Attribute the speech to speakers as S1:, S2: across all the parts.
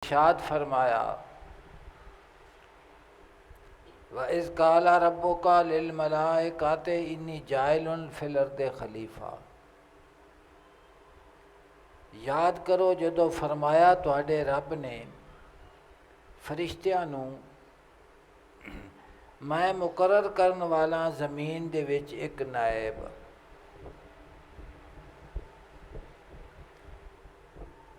S1: ارشاد فرمایا وَإِذْ قَالَ رَبُّكَ لِلْمَلَائِكَةِ إِنِّي جَاعِلٌ فِي الْأَرْضِ خلیفہ۔ یاد کرو جدو فرمایا تواڈے رب نے فرشتیاں نوں میں مقرر کرن والا زمین دے وچ ایک نائب۔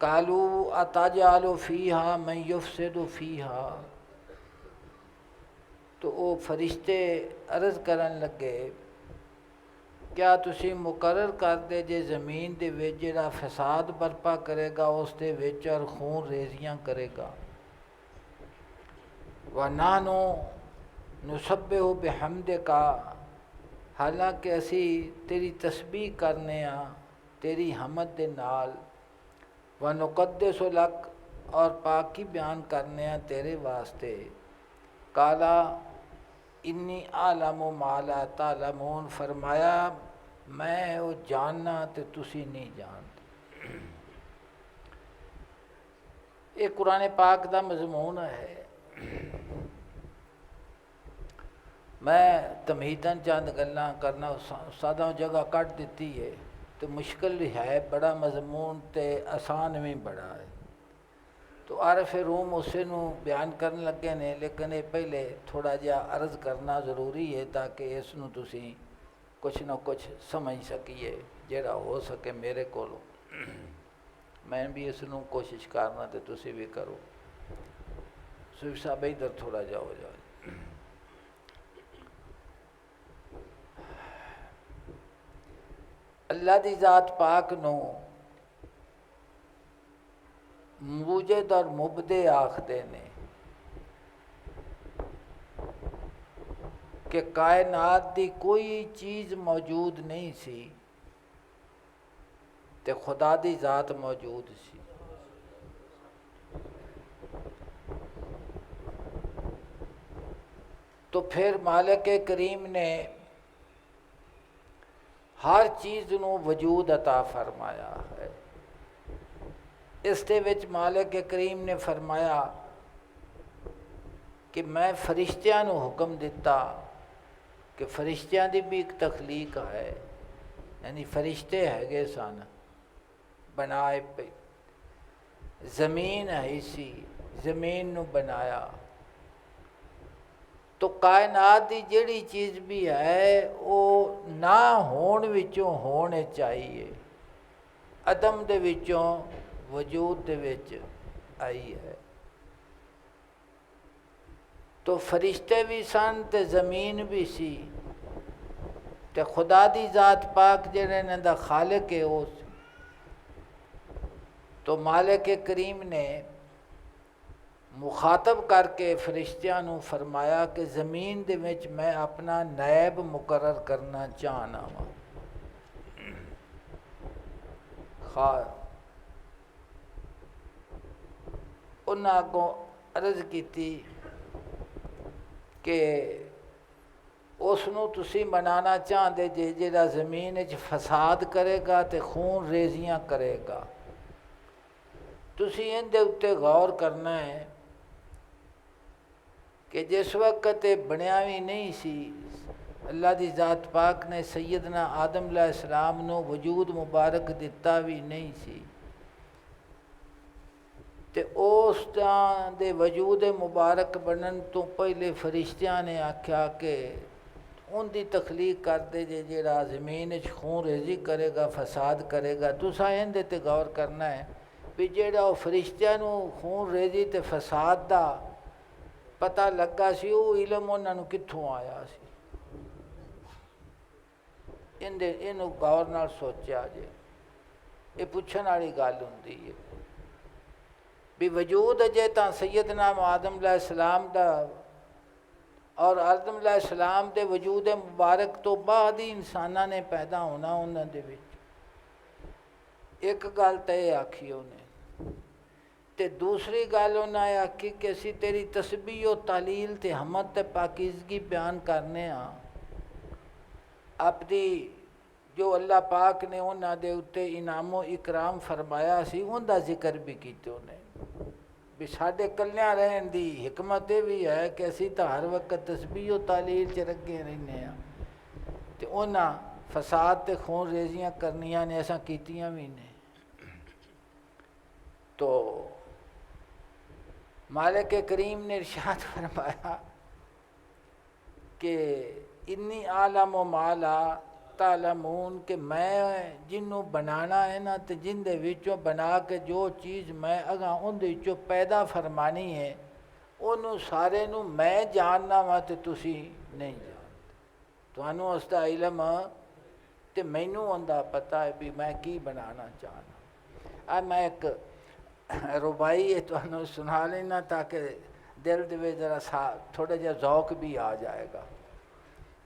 S1: قالوا اتجعل فیہا من یفسد فیہا، تو وہ فرشتے عرض کرن لگے کیا تسی مقرر کر دے جے زمین دے وچ جڑا فساد برپا کرے گا اس دے وچ اور خون ریزیاں کرے گا۔ وَنَحْنُ نُسَبِّحُ بِحَمْدِکَ، حالانکہ اسی تیری تسبیح کرنے ہاں تیری حمد دے نال۔ وَنُقَدِّسُ لَکَ، اور پاکی بیان کرنے ہاں تیرے واسطے۔ قَالَ انی اعلم ما لا تعلمون، فرمایا میں وہ جاننا تے تسی نہیں جانتے۔ یہ قرآن پاک دا مضمون ہے۔ میں تمہیداً چند گلاں کرنا استاداں جگہ کٹ دیتی ہے تو مشکل بھی ہے، بڑا مضمون تے آسان بھی بڑا ہے، تو عارف روم اسے نو بیان کرن لگے نے، لیکن یہ پہلے تھوڑا جہا عرض کرنا ضروری ہے تاکہ اس نو تسی کچھ نہ کچھ سمجھ سکیے جڑا ہو سکے میرے کولوں۔ میں بھی اس نو کوشش کرنا تے تسی بھی کرو۔ صوفی صاحب ادھر تھوڑا جا ہو جائے۔ اللہ دی ذات پاک نو موجد اور مبدع آکھدے نے کہ کائنات دی کوئی چیز موجود نہیں سی تے خدا دی ذات موجود سی۔ تو پھر مالک کریم نے ہر چیز نو وجود عطا فرمایا ہے۔ اس دے وچ مالک کریم نے فرمایا کہ میں فرشتیاں نو حکم دیتا کہ فرشتیاں دی بھی ایک تخلیق ہے، یعنی فرشتے ہے سن بنائے پہ، زمین ہے سی زمین نو بنایا۔ تو کائنات دی جڑی چیز بھی ہے وہ نہ ہون وچوں ہونے چاہیے، عدم دے وچوں وجود دے وچ آئی ہے۔ تو فرشتے بھی سن تے زمین بھی سی تے خدا دی ذات پاک جڑے نے دا خالق ہے اس، تو مالک کریم نے مخاطب کر کے فرشتیاں نو فرمایا کہ زمین دے وچ میں اپنا نائب مقرر کرنا چاہنا وا۔ انہاں اگوں عرض کیتی کہ اس نو تسی منانا چاہندے جے جڑا زمین وچ فساد کرے گا تے خون ریزیاں کرے گا۔ تسی ان دے اتے غور کرنا ہے کہ جس وقت بنیا بھی نہیں سی، اللہ دی ذات پاک نے سیدنا آدم علیہ السلام نو وجود مبارک دیتا بھی نہیں سی، تے اس دے وجود مبارک بنن تو پہلے فرشتیاں نے آکھیا کہ ان دی تخلیق کر دے جے جڑا زمین وچ خون ریزی کرے گا فساد کرے گا۔ تساں ان دے تے غور کرنا ہے بھی جڑا وہ فرشتیاں نو خون ریزی تے فساد دا پتہ لگا سی وہ علم انہاں نو کتھوں آیا سی؟ انہوں غور نال سوچیا جے، یہ پوچھن والی گل ہوندی ہے بھی وجود اجے تاں سیدنا آدم علیہ السلام دا اور آدم علیہ السلام دے وجود مبارک تو بعد ہی انساناں نے پیدا ہونا انہاں دے وچ۔ ایک گل تے آکھی انہیں، تے دوسری گل انہاں نے آکھی کہ اسی تیری تسبیح و تعلیل تے حمد تے پاکیزگی بیان کرنے ہاں، اپنی جو اللہ پاک نے انہاں دے اتے انعام و اکرام فرمایا سی ان دا ذکر بھی کیتے انہیں بھی ساڈے کلیاں رہن دی حکمت یہ بھی ہے کہ اسی تو ہر وقت تسبیح و تعلیل چ لگے رہنے ہیں تے انہاں فساد تے خون ریزیاں کرنیاں نے ایسا کیتیاں بھی نے. تو مالک کریم نے ارشاد فرمایا کہ انی عالم و مالا تعلمون کہ میں جنوں بنانا ہے نا تے جن دے وچوں بنا کے جو چیز میں اگاں ان دے وچوں پیدا فرمانی ہے انہوں سارے نوں میں جاننا وا تے تسی نہیں جانتے. تانوں اس دا علم تے مینوں اوندا پتہ ہے بھی میں کی بنانا چاہنا. میں ایک ربائی تانوں سنا لینا تاکہ دل دے وچ ذرا تھوڑا جہا ذوق بھی آ جائے گا.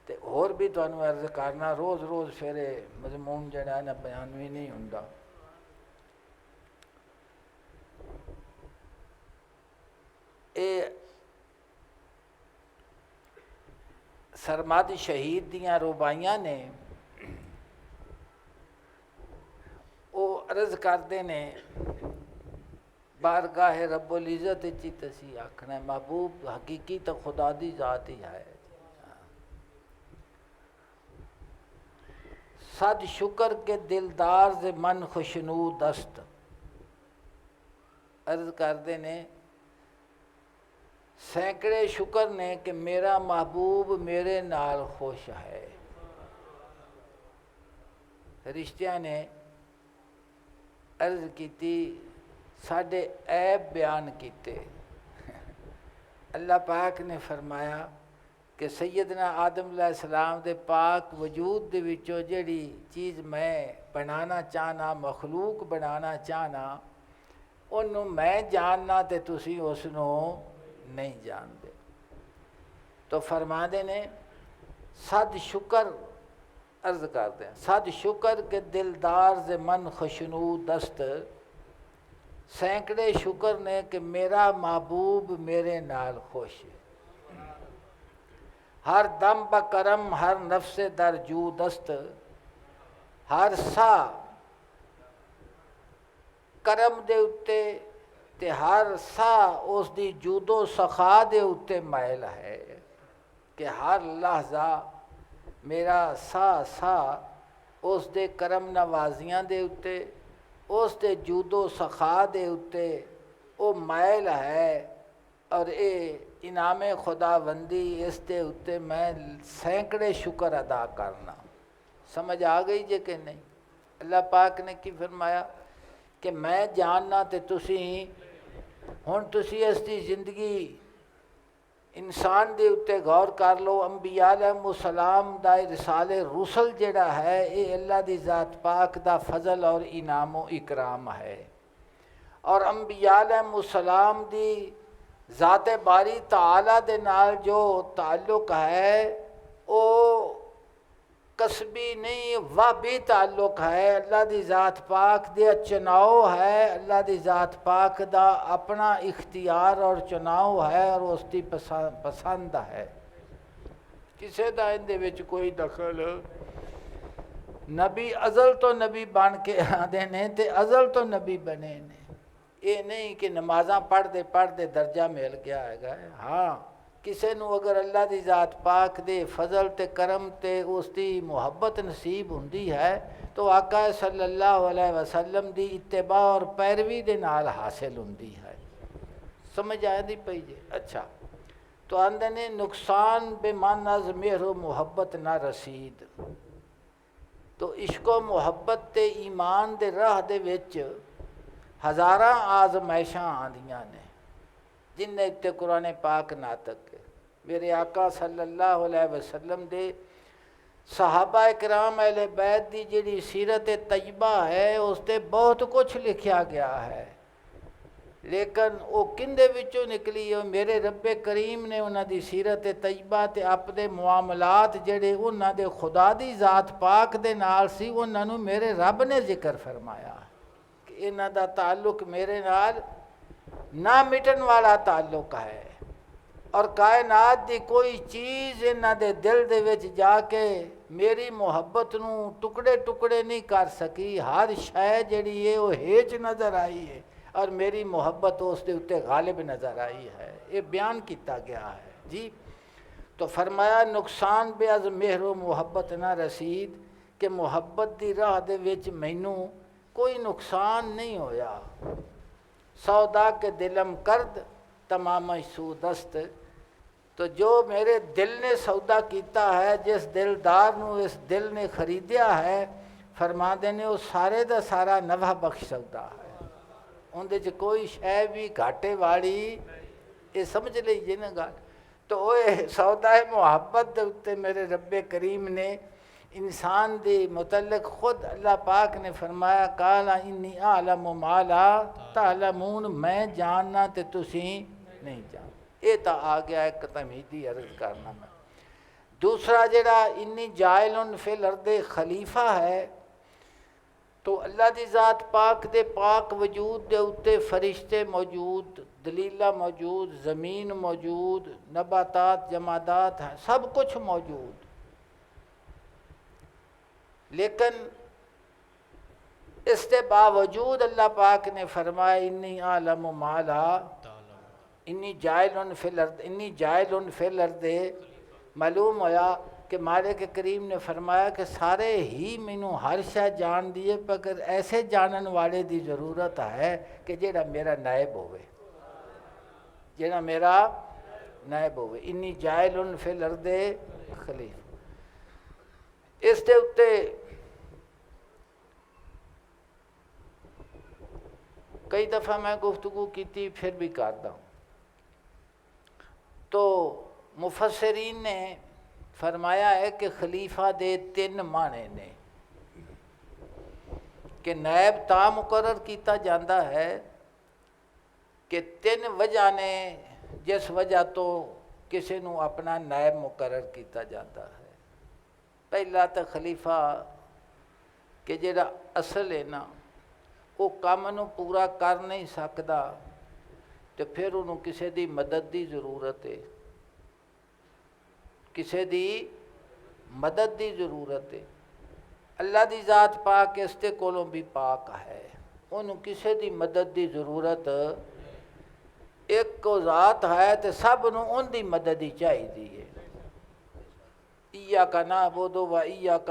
S1: تے اور بھی تانوں عرض کرنا روز روز پھر مضمون جڑا ہے نا بیان بھی نہیں ہوندا. اے سرمد شہید دیاں ربائیاں نے وہ عرض کرتے نے بارگاہ رب العزت چی تسی آکھنا محبوب حقیقی تو خدا دی ذات ہی ہے. صد شکر کے دلدار سے من خوشنو دست. عرض کرتے نے سینکڑے شکر نے کہ میرا محبوب میرے نال خوش ہے. رشتیاں نے عرض کیتی ساڈے عیب بیان کیتے. اللہ پاک نے فرمایا کہ سیدنا آدم علیہ السلام دے پاک وجود دے وچوں جڑی چیز میں بنانا چاہنا مخلوق بنانا چاہنا انہوں میں جاننا تے تسی اس نو نہیں جانتے. تو فرما دے نے صد شکر عرض کرتے ہیں صد شکر کے دلدار ز من خشنو دست. سینکڑے شکر نے کہ میرا محبوب میرے نال خوش ہے. ہر دم بکرم ہر نفس در جو دست. ہر سا کرم دے اتے تے ہر سا اس دی جود و سخا دے اتے مائل ہے کہ ہر لحظہ میرا سا اس دے کرم نوازیاں دے اتے اس دے جود و سخا دے اتے او مائل ہے. اور اے انعام خداوندی اس دے اتے میں سینکڑے شکر ادا کرنا. سمجھ آ گئی جے کہ نہیں؟ اللہ پاک نے کی فرمایا کہ میں جاننا تے تسی ہن تسی اس دی زندگی انسان دے اتے غور کر لو. انبیاء علیہ السلام دا رسال رسل جڑا ہے اے اللہ دی ذات پاک دا فضل اور انعام و اکرام ہے. اور انبیاء علیہ السلام دی ذات باری تعالیٰ دے نال جو تعلق ہے او کسبی نہیں وابی تعلق ہے. اللہ دی ذات پاک دے چناؤ ہے. اللہ دی ذات پاک دا اپنا اختیار اور چناؤ ہے اور اس دی پسند ہے. کسے دا ان دے وچ کوئی دخل. نبی ازل تو نبی بن کے آدھے نے تے ازل تو نبی بنے نے. یہ نہیں کہ نمازاں پڑھ دے درجہ مل گیا ہے. ہاں کسے نو اگر اللہ دی ذات پاک دے فضل تے کرم تے اس دی محبت نصیب ہوندی ہے تو آقا صلی اللہ علیہ وسلم دی اتباع اور پیروی دے نال حاصل ہوندی ہے. سمجھ آئے دی پئی جے؟ اچھا تو آندے نے نقصان بے من از مہر و محبت نہ رسید. تو عشق و محبت تے ایمان دے راہ دے وچ ہزاراں آزمائشاں آندیاں نے جن نے تے قرآن پاک ناطق ہے. میرے آقا صلی اللہ علیہ وسلم دے صحابہ کرام اہل بیت دی جڑی سیرت طیبہ ہے اس تے بہت کچھ لکھیا گیا ہے لیکن وہ کندے وچوں نکلی ہے میرے رب کریم نے انہاں دی سیرت طیبہ تے اپنے معاملات جڑے انہاں دے خدا دی ذات پاک دے نال سی انہاں نوں میرے رب نے ذکر فرمایا کہ انہاں دا تعلق میرے نال نہ مٹن والا تعلق ہے. اور کائنات دی کوئی چیز انہاں دے دل دے وچ جا کے میری محبت نوں ٹکڑے ٹکڑے نہیں کر سکی. ہر شے جڑی ہے وہ ہیچ نظر آئی ہے. اور میری محبت اس دے اتے غالب نظر آئی ہے. یہ بیان کیتا گیا ہے جی. تو فرمایا نقصان بے از مہر و محبت نہ رسید کہ محبت دی راہ دے وچ مینوں کوئی نقصان نہیں ہویا. سودا کے دلم کرد تمام سودست. تو جو میرے دل نے سودا کیتا ہے، جس دلدار نو اس دل نے خریدیا ہے، فرما دینے وہ سارے دا سارا نفع بخش سودا ہے. اندر چ کوئی شے بھی گھاٹے والی یہ سمجھ لیجیے نا گل. تو وہ سودا محبت دے اتے میرے رب کریم نے انسان دے متعلق خود اللہ پاک نے فرمایا قال انی اعلم ما لا تعلمون، میں جاننا تے تسی نہیں جان. یہ تو آ گیا ایک تمہیدی عرض کرنا. میں دوسرا جڑا انی جائل فی الارض خلیفہ ہے، تو اللہ دی ذات پاک دے پاک وجود دے اتے فرشتے موجود، دلیلہ موجود، زمین موجود، نباتات جمادات ہیں، سب کچھ موجود. لیکن اس کے باوجود اللہ پاک نے فرمایا انی اعلم ما لا انی جائل فی الارض، انی جائل فی الارض. معلوم ہوا کہ مالک کریم نے فرمایا کہ سارے ہی مینوں ہر شے جان دیے، مگر ایسے جانن والے دی ضرورت ہے کہ جڑا میرا نائب ہوئے، جڑا میرا نائب ہوئے. انی جائل فی الارض خلیفہ. اس دے اتے کئی دفعہ میں گفتگو کیتی، پھر بھی کرتا ہوں. تو مفسرین نے فرمایا ہے کہ خلیفہ دے 3 معنی نے. کہ نائب تا مقرر کیتا جاندہ ہے کہ 3 وجہ نے جس وجہ تو کسی نو اپنا نائب مقرر کیتا جاتا ہے. پہلا تو خلیفہ کہ جڑا اصل ہے نا، وہ کام نو پورا کر نہیں سکتا، تو پھر انہوں کسی دی مدد دی ضرورت ہے، کسی دی مدد دی ضرورت ہے. اللہ دی ذات پاک اس تے کولوں بھی پاک ہے، انہوں کسی دی مدد دی ضرورت. ایک کو ذات ہے تو سب نو ان دی مدد ہی چاہیے. ایاک نعبد و ایاک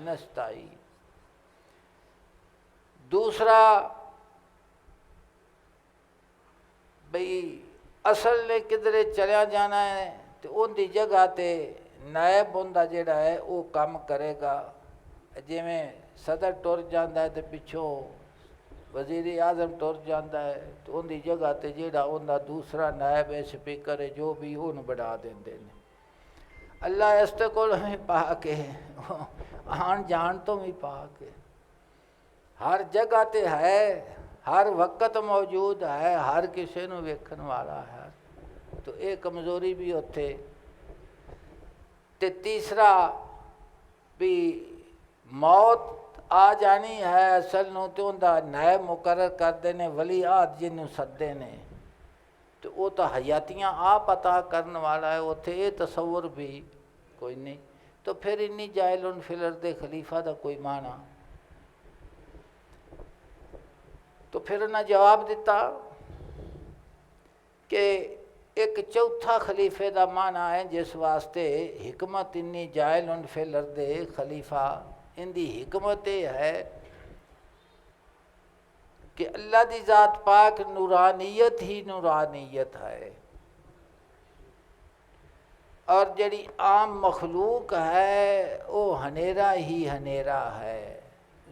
S1: نستعین. دوسرا بھئی اصل نے کدھرے چلیا جانا ہے تو ان دی جگہ تے نائب بندہ جڑا ہے وہ کام کرے گا. جی میں صدر ٹر جاندہ ہے تو پچھوں وزیر اعظم ٹر جاندہ ہے، تو ان دی جگہ تے جڑا ان دا دوسرا نائب ہے، سپیکر ہے، جو بھی ان بڑھا دیندے نے. اللہ اس تے کول ہمیں پاک ہے، آن جان تو بھی پاک ہے، ہر جگہ تے ہے، ہر وقت موجود ہے، ہر کسی نو ویکھن والا ہے. تو ایک کمزوری بھی ہوتے. تے تیسرا بھی موت آ جانی ہے اصل نو، تو ان دا نائب مقرر کر دینے ولی عہد جنوں سدے نے، تو وہ تو حیاتیاں آپ عطا کرنے والا ہے، اتنے یہ تصور بھی کوئی نہیں. تو پھر انی جائل فی الارض خلیفہ دا کوئی معنی. تو پھر انہیں جواب دیتا کہ ایک چوتھا خلیفے دا معنی ہے جس واسطے حکمت انی جائل فی الارض خلیفہ. ان دی حکمت یہ ہے کہ اللہ دی ذات پاک نورانیت ہی نورانیت ہے، اور جڑی عام مخلوق ہے وہ ہنیرا ہی ہنیرا ہے،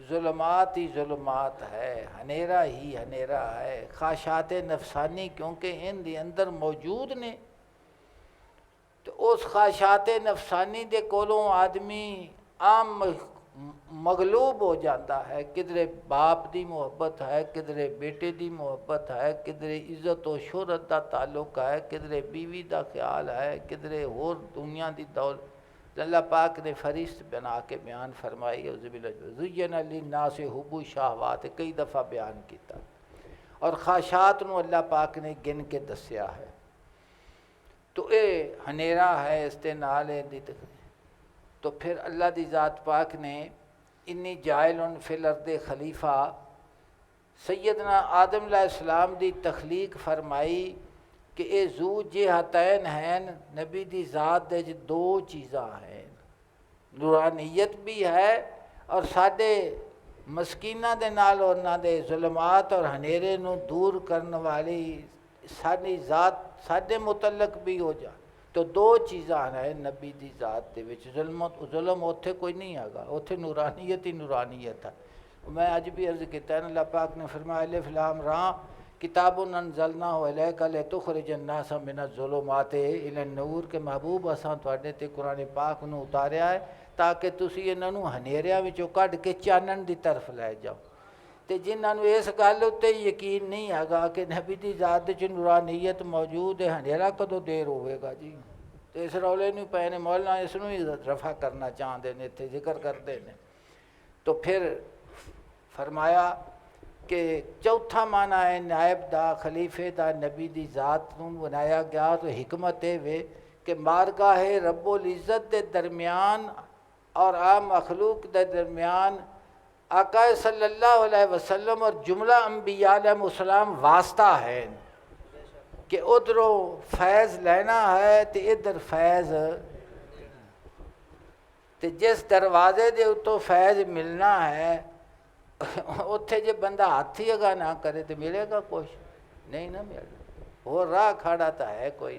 S1: ظلمات ہی ظلمات ہے، ہنیرا ہی ہنیرا ہے. خواہشات نفسانی کیونکہ ان دے اندر موجود نے، تو اس خواہشات نفسانی دے کولوں آدمی عام مغلوب ہو جاتا ہے. کدھرے باپ دی محبت ہے، کدھرے بیٹے دی محبت ہے، کدھرے عزت و شہرت دا تعلق ہے، کدھرے بیوی دا خیال ہے، کدھرے اور دنیا دی دولت. اللہ پاک نے فرشت بنا کے بیان فرمائی زین للناس حب الشہوات، کئی دفعہ بیان کیتا، اور خواہشات نو اللہ پاک نے گن کے دسیا ہے. تو اے ہنیرا ہے، اس تے نال دی. تو پھر اللہ دی ذات پاک نے انی جائل فی الارض خلیفہ سیدنا آدم علیہ السلام دی تخلیق فرمائی کہ اے ذو جہتین ہیں، نبی دی ذات دے دو چیزاں ہیں، نورانیت بھی ہے اور ساڈے مسکیناں دے نال انہاں دے ظلمات اور ہنیرے نو دور کرنے والی ساری ذات ساڈے متعلق بھی ہو جا تو دو چیزاں ہیں نبی دی ذات دے وچ، ظلم اوتھے کوئی نہیں آگا، اوتھے نورانیت ہی نورانیت ہے۔ میں اج بھی عرض کیتا ہے اللہ پاک نے فرمایا الف لام را کتاب انزلناہ الیک لتخرج الناس من الظلمات الی النور، کہ محبوب اساں تواڈے تے قرآن پاک نو اتاریا ہے تاکہ تسی انہاں نو ہنیریاں وچوں کڈھ کے چانن دی طرف لے جاؤ۔ تے جنہاں نو اس گل اتے یقین نہیں آگا کہ نبی دی ذات وچ نورانیت موجود ہے، ہنیرا کدوں دیر ہوئے گا جی؟ تے اس رولے نو پے نے مولانا اس نو ہی رفع کرنا چاہتے ہیں، اتنے ذکر کرتے ہیں۔ تو پھر فرمایا کہ چوتھا معنی ہے نائب دا، خلیفے دا، نبی دی ذات نو بنایا گیا تو حکمت وے کہ بارگاہ رب العزت دے درمیان اور عام مخلوق دے درمیان آقا صلی اللہ علیہ وسلم اور جملہ انبیاء علیہ السلام واسطہ ہے کہ ادھروں فیض لینا ہے تو ادھر فیض، تے جس دروازے دے اتوں فیض ملنا ہے اتھے جے بندہ ہاتھ ہی اگا نہ کرے تو ملے گا کچھ نہیں نہ ملے۔ وہ راہ کھڑا تو ہے کوئی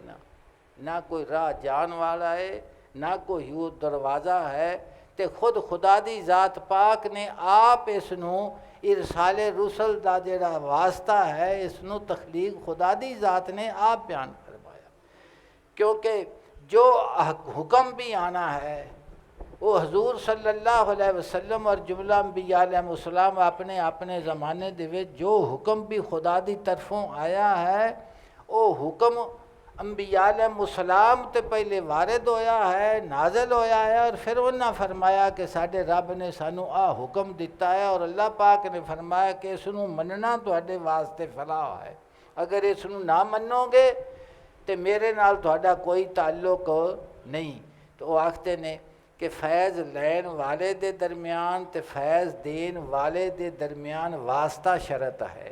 S1: نہ کوئی راہ جان والا ہے نہ کوئی وہ دروازہ ہے، تے خود خدا دی ذات پاک نے آپ اس نو ارسال رسل دا جڑا واسطہ ہے اس نو تخلیق خدا دی ذات نے آپ بیان فرمایا، کیونکہ جو حکم بھی آنا ہے وہ حضور صلی اللہ علیہ وسلم اور جملہ انبیاء علیہ السلام اپنے اپنے زمانے دے وچ جو حکم بھی خدا دی طرفوں آیا ہے وہ حکم انبیاء علیہ السلام تے پہلے وارد ہویا ہے، نازل ہویا ہے، اور پھر انہاں فرمایا کہ ساڈے رب نے سانو حکم دیتا ہے اور اللہ پاک نے فرمایا کہ اس نو مننا تواڈے واسطے فلاح ہے، اگر اس نو نہ منو گے تے میرے نال تہاڈا کوئی تعلق نہیں۔ تو وہ آکھتے نے کہ فیض لین والے دے درمیان تے فیض دین والے دے درمیان واسطہ شرط ہے،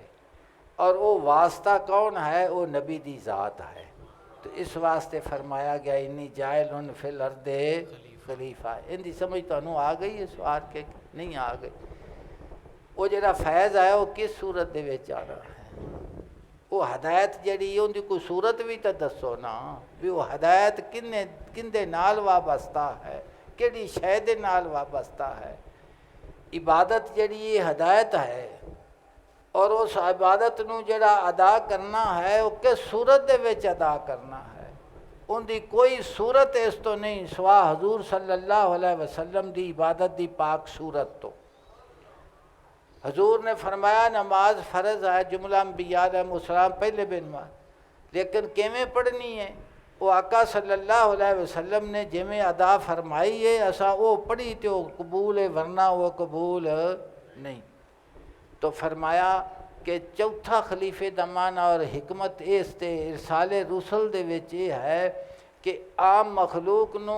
S1: اور وہ واسطہ کون ہے؟ وہ نبی دی ذات ہے۔ تو اس واسطے فرمایا گیا انی جائل فی الارض خلیفہ۔ ان دی سمجھ تانوں آ گئی اس سوال کے نہیں آ گئی؟ وہ جڑا فیض ہے وہ کس صورت دے وچ آ رہا ہے؟ وہ ہدایت جڑی ان دی کوئی صورت بھی تو دسو نا، بھی وہ ہدایت کندے نال وابستہ ہے، کیڑی شے دے نال وابستہ ہے؟ عبادت جڑی یہ ہدایت ہے اور اس عبادت نو جڑا ادا کرنا ہے وہ کس صورت دے وچ ادا کرنا ہے؟ ان دی کوئی صورت اس تو نہیں سوا حضور صلی اللہ علیہ وسلم دی عبادت دی پاک صورت تو۔ حضور نے فرمایا نماز فرض ہے، جملہ انبیاء علیہ السلام پہلے بھی نماز، لیکن کیویں پڑھنی ہے؟ وہ آقا صلی اللہ علیہ وسلم نے جویں ادا فرمائی ہے اسا وہ پڑھی تے وہ قبول ہے، ورنہ وہ قبول نہیں۔ تو فرمایا کہ چوتھا خلیفے دا معنی اور حکمت اس تے ارسال رسل دے وچ یہ ہے کہ عام مخلوق نو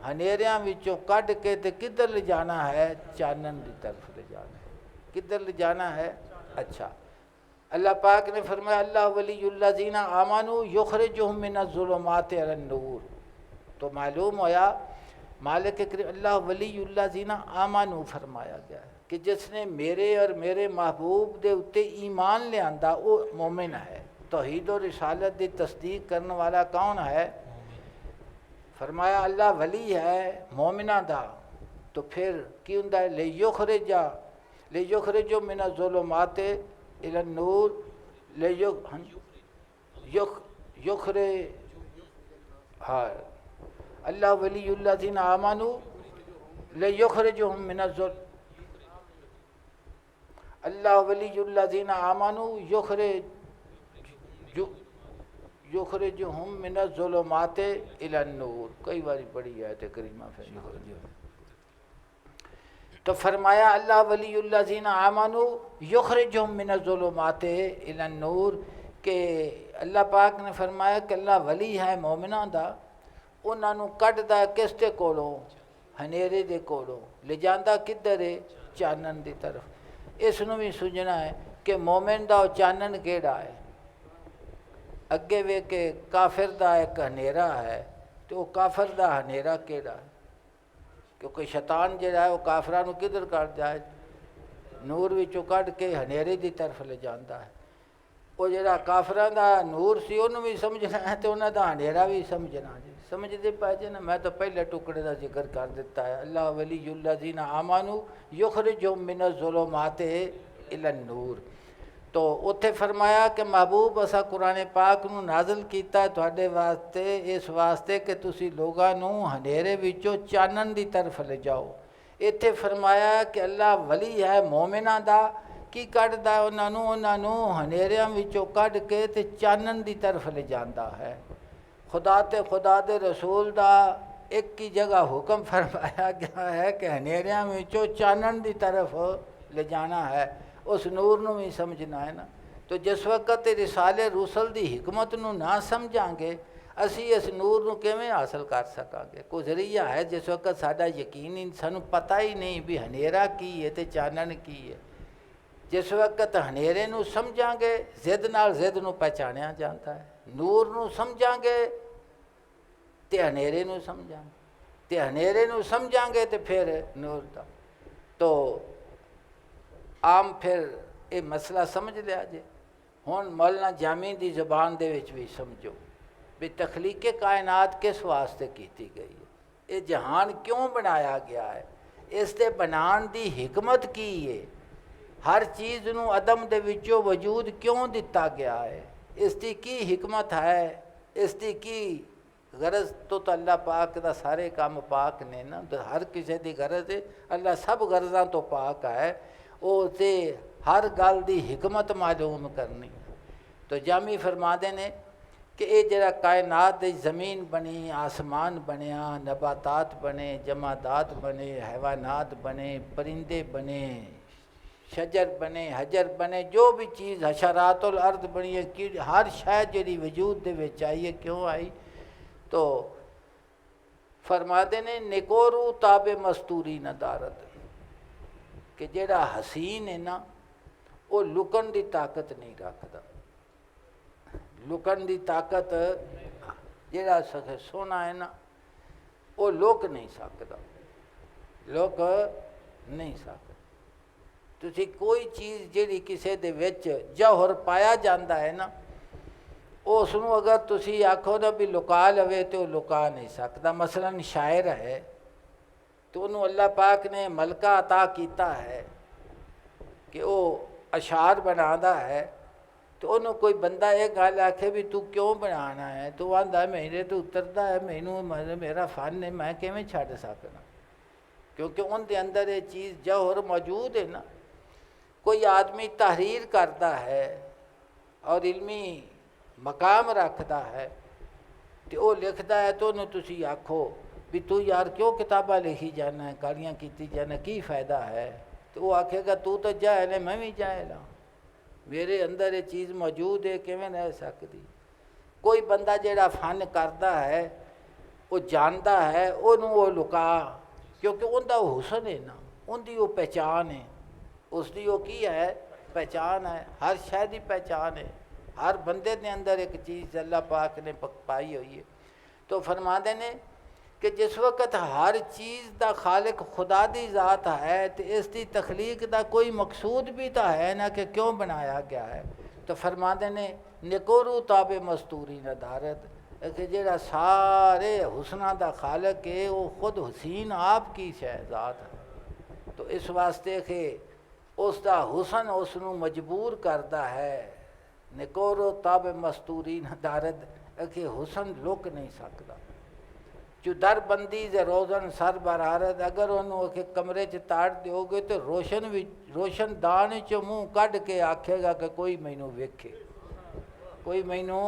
S1: ہنیریاں وچوں کڈھ کے تے کدھر لے جانا ہے؟ چانن دی طرف لے جانا ہے۔ کدھر لے جانا ہے؟ اچھا، اللہ پاک نے فرمایا اللہ ولی الذین آمنوا یخرجہم من الظلمات الی النور۔ تو معلوم ہویا مالک کریم اللہ ولی الذین آمنوا فرمایا گیا ہے کہ جس نے میرے اور میرے محبوب دے اتے ایمان لے آندا وہ مومن ہے۔ توحید و رسالت دی تصدیق کرنے والا کون ہے؟ فرمایا اللہ ولی ہے مومنہ دا۔ تو پھر کی ہوندا ہے لیخرج من الظلمات الی النور اللہ ولی الذین آمنوا لیخرجہم من الظلمات اللہ ولی الذین آمنوا یخرجہم من الظلمات الی النور، کئی باری پڑھی آیت کریمہ پھر۔ تو فرمایا اللہ ولی الذین آمنوا یخرجہم من الظلمات الی النور کہ اللہ پاک نے فرمایا کہ اللہ ولی ہے مومناں دا، انہاں نو کڈدا ہے کس دے کولوں؟ ہنیرے دے کولوں، لے جاندا کدھر ہے؟ چانن دی طرف۔ اس نو بھی سمجھنا ہے کہ مومن دا چانن کیڑا ہے، اگے وے کہ کافر دا ایک ہنیرا ہے، تو وہ کافر دا ہنیرا کیڑا ہے؟ کیونکہ شیطان جڑا ہے وہ کافراں نوں کدھر کر جائے، نور وچوں کڈ کے ہنیرے دی طرف لے جاندا ہے۔ وہ جڑا کافراں دا نور سی انہوں بھی سمجھنا ہے تو انہاں دا ہنیرا بھی سمجھنا جی، سمجھدے پائے جے نا۔ میں تو پہلے ٹکڑے دا ذکر کر دیتا ہے، اللہ ولی الذین آمنوا یخرجہم من الظلمات الی النور۔ تو اتھے فرمایا کہ محبوب اسا قرآن پاک نو نازل کیتا ہے تواڈے واسطے، اس واسطے کہ تسی لوگاں نو ہنیرے وچوں چانن دی طرف لے جاؤ۔ اتھے فرمایا کہ اللہ ولی ہے مومناں دا، کی کڈدا ہے انہاں نو ہنیریاں وچوں کڈ کے تے چانن دی طرف لے جاندا ہے۔ خدا دے رسول دا ایک ہی جگہ حکم فرمایا گیا ہے کہ ہنیریاں وچوں چانن دی طرف لے جانا ہے، اس نور نو بھی سمجھنا ہے نا۔ تو جس وقت رسالے رسل دی حکمت نو نہ سمجھاں گے اسی اس نور نو کیویں حاصل کر سکاں گے؟ کوئی ذریعہ ہے جس وقت ساڈا یقین ہی سانوں پتہ ہی نہیں بھی ہنیرا کی ہے تے چانن کی ہے۔ جس وقت ہنیرے نو سمجھاں گے زد نال زد نو پہچانیا جاتا ہے، نور نو سمجھاں گے تے ہنیرے نو سمجھاں گے، تے ہنیرے نو سمجھاں گے تے پھر نور دا۔ تو عام پھر یہ مسئلہ سمجھ لیا جے۔ ہن مولانا جامی دی زبان دے وچ بھی سمجھو بھی تخلیق کائنات کس واسطے کیتی گئی ہے، یہ جہان کیوں بنایا گیا ہے، اس تے بنان دی حکمت کی ہے، ہر چیز نو عدم دے وچوں وجود کیوں دتا گیا ہے، اس دی کی حکمت ہے، اس دی کی غرض تو اللہ پاک دا سارے کام پاک نے نا، ہر کسی دی غرض ہے، اللہ سب غرضاں تو پاک ہے، او تے ہر گل دی حکمت معلوم کرنی۔ تو جامی فرماندے نے کہ یہ جڑا کائنات دی زمین بنی، آسمان بنیا، نباتات بنے، جمادات بنے، حیوانات بنے، پرندے بنے، شجر بنے، حجر بنے، جو بھی چیز حشرات الارض بنی ہے، ہر شے جڑی وجود دے وچ آئی ہے کیوں آئی؟ تو فرماتے نے نکورو تاب مستوری ندارت، کہ جڑا حسین ہے نا وہ لکن دی طاقت نہیں رکھدا، لکن دی طاقت جڑا سونا ہے نا وہ لک نہیں سکدا، لک نہیں سکدا۔ تسی کوئی چیز جڑی کسے دے وچ جوہر پایا جاندہ ہے نا اس نو اگر تسی آکھو نا بھی لکا لوے تو لکا نہیں سکدا۔ مثلا شاعر ہے تو انہوں اللہ پاک نے ملکہ عطا کیتا ہے کہ وہ اشعار بنادا ہے، تو انہوں کوئی بندہ ایک گل آکھے بھی تو کیوں بنانا ہے تو وہ آندا ہے میرے تو اتردا ہے، مینوں میرا فن ہے، میں کیویں چھڈ سکنا، کیونکہ ان دے اندر یہ چیز جوہر موجود ہے نا۔ کوئی آدمی تحریر کرتا ہے اور علمی مقام رکھتا ہے تو وہ لکھتا ہے تو انہوں تسی آکھو بھی تو یار کیوں کتاباں لکھی جانا ہے، گالیاں کیتی جانا، کی فائدہ ہے؟ تو وہ آکھے گا تو جاہل ہے، میں بھی جاہل ہوں، میرے اندر یہ چیز موجود ہے کیویں رہ سکتی؟ کوئی بندہ جڑا فن کرتا ہے وہ جانتا ہے انہوں وہ لکا، کیونکہ ان دا حسن ہے نا، ان دی وہ پہچان ہے، اس دی وہ کی ہے پہچان ہے، ہر شے دی پہچان ہے، ہر بندے دے اندر ایک چیز اللہ پاک نے پائی ہوئی ہے۔ تو فرماندے نے کہ جس وقت ہر چیز دا خالق خدا دی ذات ہے تو اس دی تخلیق دا کوئی مقصود بھی تو ہے نا کہ کیوں بنایا گیا ہے۔ تو فرماندے نے نکورو تاب مستوری ندارت، کہ جڑا سارے حسنہ دا خالق ہے وہ خود حسین آپ کی ذات ہے، تو اس واسطے کہ اس دا حسن اس نو مجبور کرتا ہے، نکورو تاب مستوری ندارت، کہ حسن لک نہیں سکتا۔ جو در بندی ز روزن سر برارت، اگر انہوں کہ کمرے چ تاڑ دیو گے تو روشن دان چ منہ کڈ کے آکھے گا کہ کوئی مینوں ویکھے، کوئی مینوں،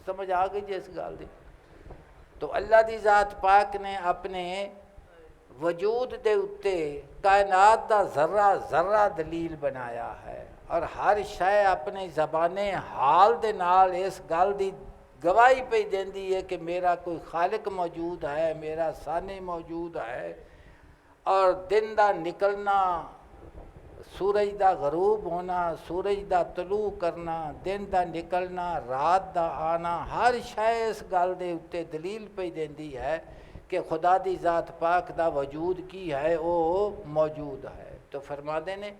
S1: سمجھ آ گئی جس گل دی؟ تو اللہ دی ذات پاک نے اپنے وجود دے اتے کائنات دا ذرہ ذرہ دلیل بنایا ہے، اور ہر شے اپنے زبان حال دے نال اس گل دی گواہی پہ دیندی ہے کہ میرا کوئی خالق موجود ہے، میرا ثانی موجود ہے، اور دن دا نکلنا سورج دا غروب ہونا، سورج دا طلوع کرنا، دن دا نکلنا، رات دا آنا، ہر شے اس گل دے اتے دلیل پہ دیندی ہے کہ خدا دی ذات پاک دا وجود کی ہے، وہ موجود ہے۔ تو فرما دے نے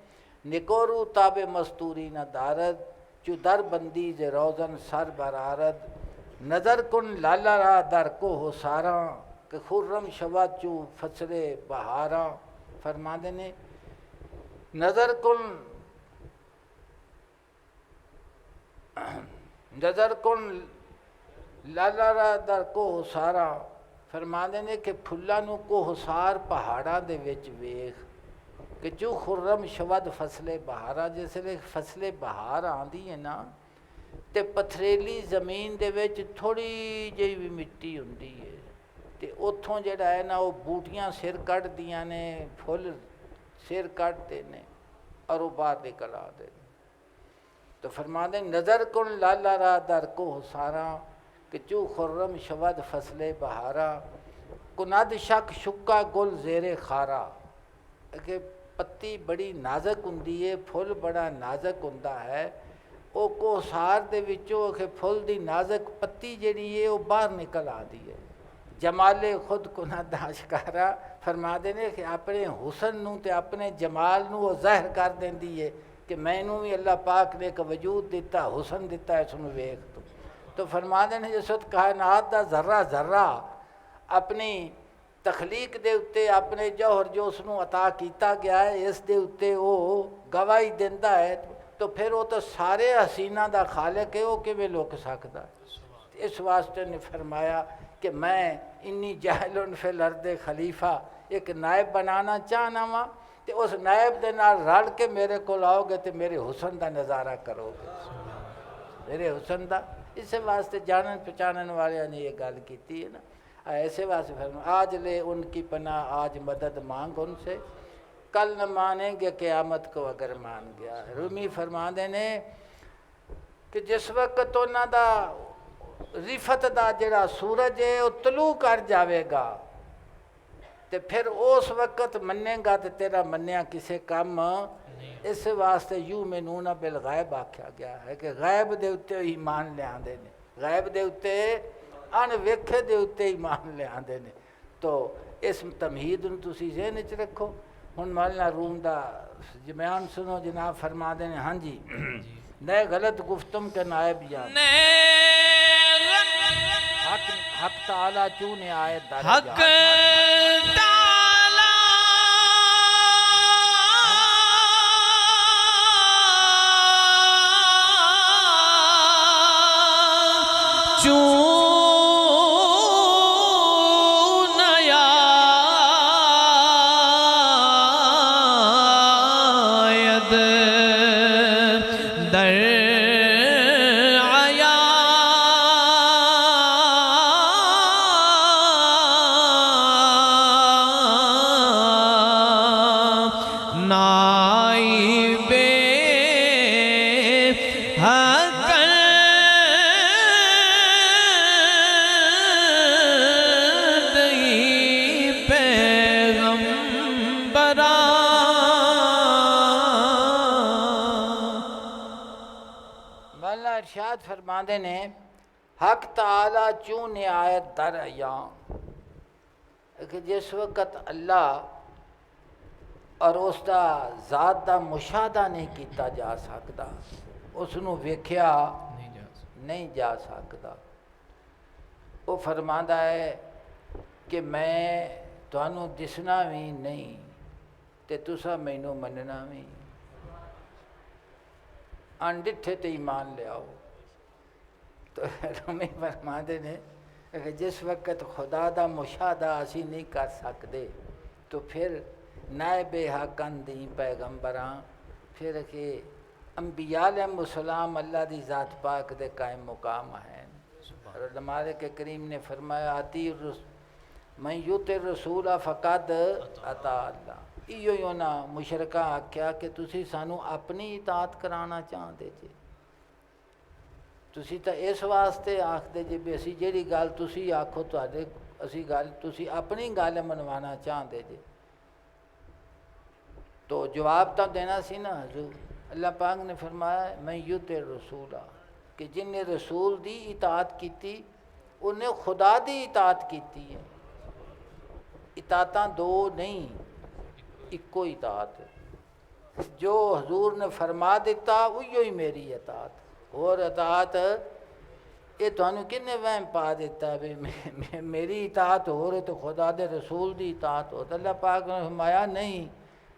S1: نکورو تاب مستوری نہ دارد، چو در بندی ز روزن سر برارد، نظر کن لالا را در کو ہو ساراں، کہ خرم شود چو فصل بہاراں۔ فرما دے نے نظر کن لالا را در کو ہو ساراں، فرما دے نے کہ پھلاں نو کو حسار پہاڑاں دے وچ ویکھ، کہ جو خرم شود فصل بہارا، جس لئے فصل بہار آندی ہے نا تے پتھریلی زمین دے وچ تھوڑی جہی بھی مٹی ہوندی ہے تے اتھوں جڑا ہے نا وہ بوٹیاں سر کٹ دیاں نے، پھل سر کٹتے نے اور وہ باہر نکل آتے ہیں۔ تو فرما دیں نظر کن لالا را در کو حساراں، کہ چو خرم شود فصل بہارا، کند شک شکا گل زیر خارا، کہ پتی بڑی نازک ہوندی ہے، پھل بڑا نازک ہوندا ہے، وہ کوسار دے وچوں کہ پھل دی نازک پتی جڑی ہے وہ باہر نکل آتی ہے۔ جمال خود کند آشکارا، فرما دے نے کہ اپنے حسن نو تے اپنے جمال نو وہ ظاہر کر دیندی ہے کہ میں نو بھی اللہ پاک نے ایک وجود دیتا، حسن دیتا ہے، سنو ویکھ تو فرما دے نے جس وقت کائنات دا ذرہ ذرہ اپنی تخلیق دے اتے اپنے جوہر جو اس نو عطا کیتا گیا ہے اس دے اتے وہ گواہی دیندہ ہے، تو پھر وہ تو سارے حسینہ دا خالق ہے، وہ کیویں لک سکدا ہے۔ اس واسطے نے فرمایا کہ میں انی جاہل فی الارض خلیفہ، ایک نائب بنانا چاہنا وا، تے اس نائب دے نال رل کے میرے کو آؤ گے تے میرے حسن دا نظارہ کرو گے، میرے حسن دا۔ اس واسطے جانن پہچانن والے نے یہ گل کیتی ہے نا، ایسے واسطے فرمایا آج لے ان کی پناہ، آج مدد مانگ ان سے، کل نہ مانیں گے قیامت کو اگر مان گیا۔ رومی فرما دے نے کہ جس وقت انہاں دا رفت دا جڑا سورج ہے وہ طلوع کر جاوے گا تے پھر اس وقت مننے گا تے تیرا منیا کسے کم، اس واسطے یؤمنون بالغیب آکھیا گیا ہے کہ غیب دے اتے ایمان لے آندے نے، غیب دے اتے ان ویکھے دے اتے ایمان لے آندے نے۔ تو اس تمہید نو تسی ذہن وچ رکھو۔ ہن مولانا روم دا بیان سنو، جناب فرما دے نے ہاں جی نئے غلط گفتم کے نائب یاد حق تعالیٰ چونے آئے در حق تعالیٰ چون آید در ارشاد فرماندے نے حق تعالیٰ چوں نہایت در عیاں، کہ جس وقت اللہ اور اس دا ذات دا مشاہدہ نہیں کیتا جا سکتا، اس نو ویکھیا نہیں جا سکتا، وہ فرماندا ہے کہ میں تانوں دسنا بھی نہیں تے تسا مینوں مننا بھی، انڈٹھے تے ایمان لے آؤ۔ تو رومی فرماندے نے کہ جس وقت خدا دا مشاہدہ اسی نہیں کر سکتے تو پھر نائب حق اندی پیغمبراں، پھر کہ انبیاء علیہ السلام اللہ دی ذات پاک دے قائم مقام ہیں۔ اور ہمارے کے کریم نے فرمایا آتی من یطع الرسول فقد اطاع اللہ۔ ایو ہی انہاں مشرکاں آکھیا کہ تسی سانو اپنی اطاعت کرانا چاہتے جے، تسی تا اس واسطے آکھدے جے بھی اسی جیڑی گل تسی آکھو تواڈے اسی گل تسی اپنی گل منوانا چاہتے جے۔ تو جواب تو دینا سی نا حضور۔ اللہ پاک نے فرمایا میں یطع الرسول، کہ جن نے رسول دی اطاعت کیتی انہیں خدا دی اطاعت کیتی ہے۔ اطاعتاں دو نہیں، اکو اطاعت ہے۔ جو حضور نے فرما دیتا وہی ہی میری اطاعت، اور اطاعت یہ تھانوں کنے وہم پا دیتا ہے میری اطاعت ہو رہے تو خدا دے رسول دی اطاعت ہو۔ تو اللہ پاک نے فرمایا نہیں،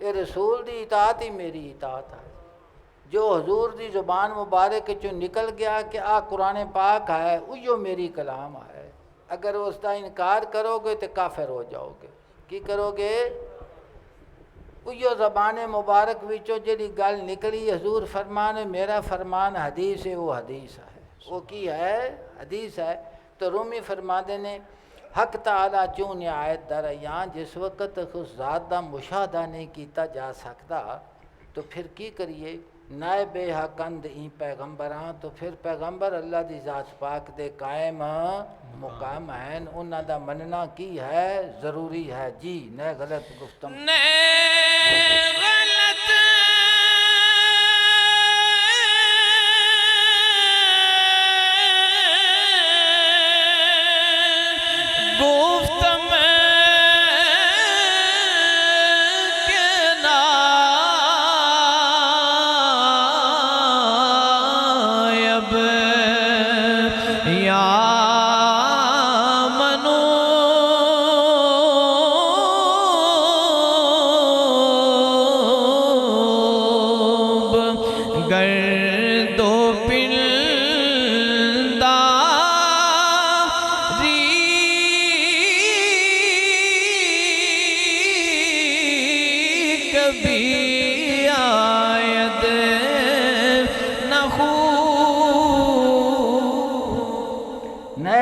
S1: یہ رسول دی اطاعت ہی میری اطاعت ہے۔ جو حضور دی زبان مبارک چوں نکل گیا کہ آ قرآن پاک ہے وہی میری کلام ہے، اگر اس کا انکار کرو گے تو کافر ہو جاؤ گے۔ کی کرو گے؟ وہی زبان مبارک وچوں جڑی گل نکلی حضور فرمان میرا فرمان حدیث ہے، وہ حدیث ہے، وہ کی ہے؟ حدیث ہے۔ تو رومی فرماندے نے حق تعالیٰ چوں نہایت درایاں جس وقت اس ذات دا مشاہدہ نہیں کیتا جا سکتا تو پھر کی کریے؟ نائب حقند این پیغمبراں، تو پھر پیغمبر اللہ دی ذات پاک دے قائم مقام ہیں، انہاں دا مننا کی ہے؟ ضروری ہے۔ جی نئے غلط گفتم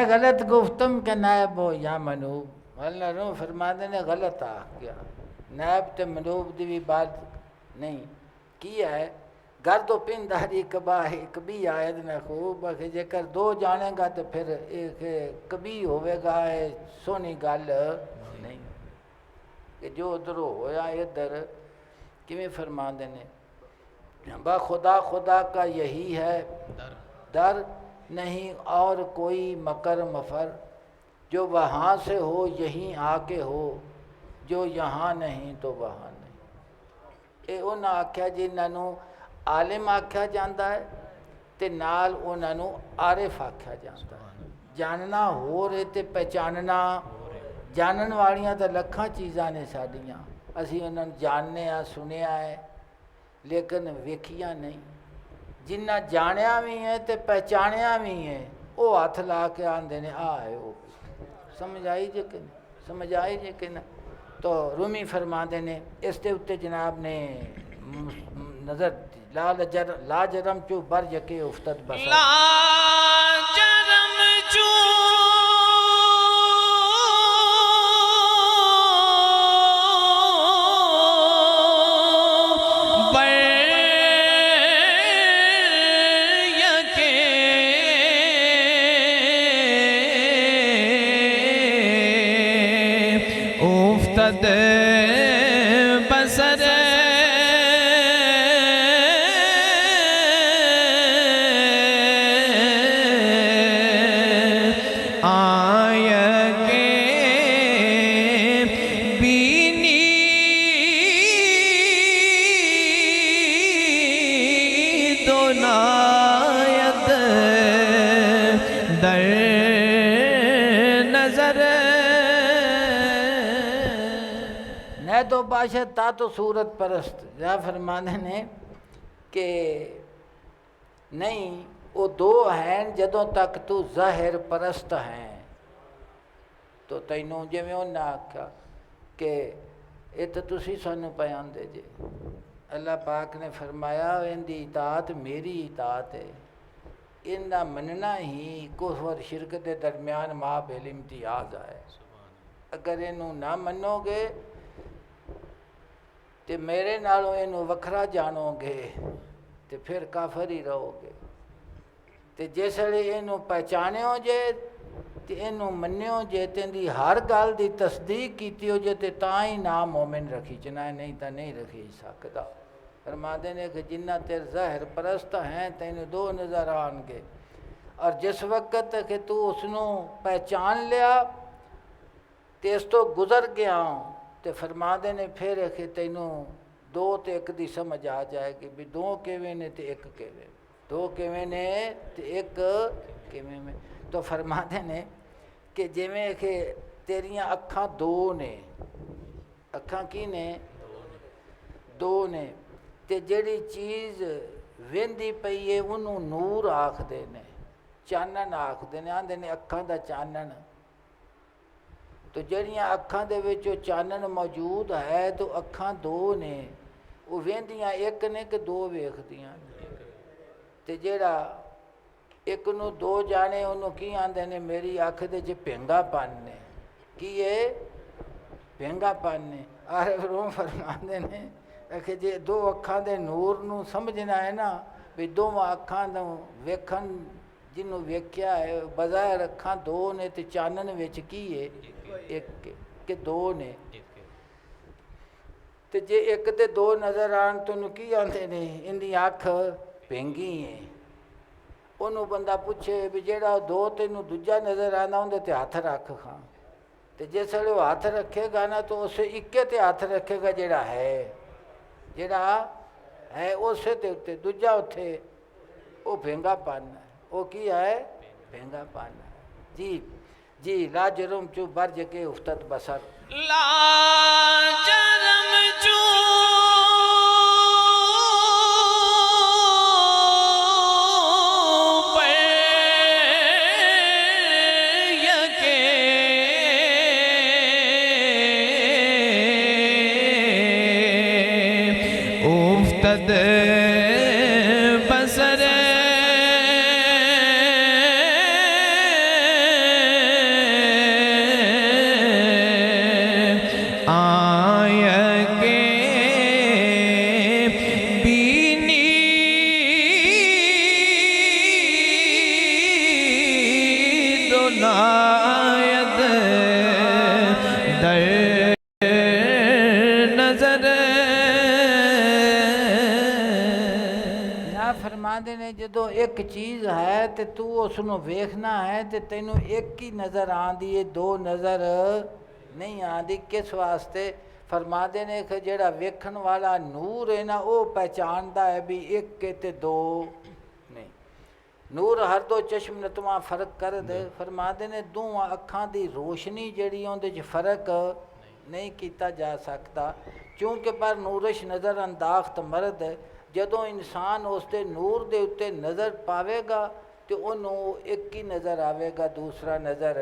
S1: غلط گفتم کہ نائب ہو یا منوب، اللہ روح فرماندے نے غلط آ گیا، نائب تے منوب دی بھی بات نہیں کی ہے۔ گرد و پنداری کبھی آیت نہ خوب، جے کر دو جانے گا تو پھر ایک کبھی ہوئے گا، سونی گل نہیں کہ جو ادھر ہویا ادھر کیویں فرماندے نے با خدا خدا کا یہی ہے در نہیں اور کوئی مکر مفر، جو وہاں سے ہو یہیں آ کے ہو، جو یہاں نہیں تو وہاں نہیں۔ یہ انہاں آکھیا جنہاں عالم آکھیا جاندہ ہے تے نال انہاں عارف آکھیا جاندہ ہے۔ جاننا ہو رہے تے پہچاننا، جانن والیاں تے لکھاں چیزاں نے ساڈیاں، اسی انہاں جاننے سنیا ہے لیکن ویکھیاں نہیں۔ جنہ جانیا بھی ہے تے پہچانیا بھی ہے وہ ہاتھ لا کے آندے نے آ ہے وہ، سمجھ آئی جے کہ نہیں؟ سمجھ آئی جے کہ نہیں؟ تو رومی فرماندے نے اس دے اتے جناب نے نظر دی لا جرم چو بر یکے افتد بسر، لا جرم چو بسر آیا کے بینی دونایت در نظر تو باشد تا تو صورت پرست۔ یا فرمانے نے کہ نہیں وہ دو ہیں جدوں تک تو ظاہر پرست ہیں، تو تینوں جی میں انہاں آکھا کہ یہ تو تسی سانو بیان دے جے۔ اللہ پاک نے فرمایا ان دی اطاعت میری اطاعت ہے، ان دا مننا ہی کفر اور شرک دے درمیان ما بالامتیاز ہے۔ اگر انہوں نہ منو گے تے میرے نالوں انہوں وکھرا جانو گے تے پھر کافر ہی رہو گے، تے جس لئے انہوں پہچانے ہو جے ਤੇ ਇਹਨੂੰ ਮੰਨਿਓ, ਜੇ ਤੇਂਦੀ ਹਰ ਗੱਲ ਦੀ ਤਸਦੀਕ ਕੀਤੀ ਹੋ ਜੇ ਤੇ ਤਾਂ ਹੀ ਨਾਮ ਮੋਮਿਨ ਰੱਖੀ ਚਣਾ, ਨਹੀਂ ਤਾਂ ਨਹੀਂ ਰੱਖੀ ਸਕਦਾ। ਫਰਮਾਉਂਦੇ ਨੇ کہ جنہ تیر ظاہر پرست ہیں تینوں دو نظر آن گے، اور جس وقت کہ تو اس نو پہچان لیا تے اس تو گزر گیا ہوں تے فرماندے نے پھر کہ تینوں دو تے ایک دی سمجھ آ جائے گی بھی دو کیویں نے تے ایک کیویں، دو کیویں نے تے ایک کیویں میں۔ تو فرماندے نے کہ جویں کہ تیریاں اکھاں دو نے، اکھاں کی نے؟ دو نے، تے جڑی چیز ویندی پئی ہے انہوں نور آکھدے نے، چانن آکھدے نے، آندے نے اکھاں دا چانن۔ تو جڑیاں اکھاں دے وچ چانن موجود ہے تو اکھاں دو نے، وہ ویندیاں ایک نے کہ دو ویکھدیاں نے۔ تے جڑا ایک نو دو جانے انہوں کی آندے نے میری اکھ دے چ پینگا پن نے، کی ہے؟ پینگا پن نے۔ عارف روم فرماندے نے کہ جے دو اکھاں دے نور نو سمجھنا ہے نا بھی دوواں اکھاں نو ویکھن جنوں ویکھیا ہے بظاہر اکھاں دو نے تے چانن وچ کی ہے؟ ایک کہ دو نے۔ تے جے ایک تے دو نظر آن تو انہوں کی آندے نے اندی اکھ پینگی ہیں۔ انہوں بندہ پوچھے بھی جیڑا دو تینوں دوجا نظر آنا اندے تے ہاتھ رکھ خاں، تے جس ویلے وہ ہاتھ رکھے گا نا تو اسے اکے تے ہاتھ رکھے گا جیڑا ہے، جیڑا ہے اسے تے اتے دوجا اتھے وہ بھینگا پن ہے، وہ کی ہے؟ بھینگا پن ہے۔ جی جی لا جرم چو برج کے افتت بسر،
S2: لا جرم چو افتد بسر آیا کے بینی دولایت در نظر
S1: فرماندے نے جدو ایک چیز ہے تے تو اس نو ویکھنا ہے تے تینوں ایک ہی نظر آندی ہے، دو نظر نہیں آندی۔ کس واسطے؟ فرماندے نے کہ جڑا ویکھن والا نور ہے نا وہ پہچاندا ہے بھی ایک کے تے دو نہیں۔ نور ہر دو چشم نتواں فرق کر دے۔ فرماندے نے دوواں اکھاں دی روشنی جڑی اندے چ فرق نہیں کیتا جا سکتا، چونکہ پر نورش نظر انداخت مرد جدوں انسان اس دے نور دے اتے نظر پاوے گا تو انہوں ایک ہی نظر آوے گا، دوسرا نظر۔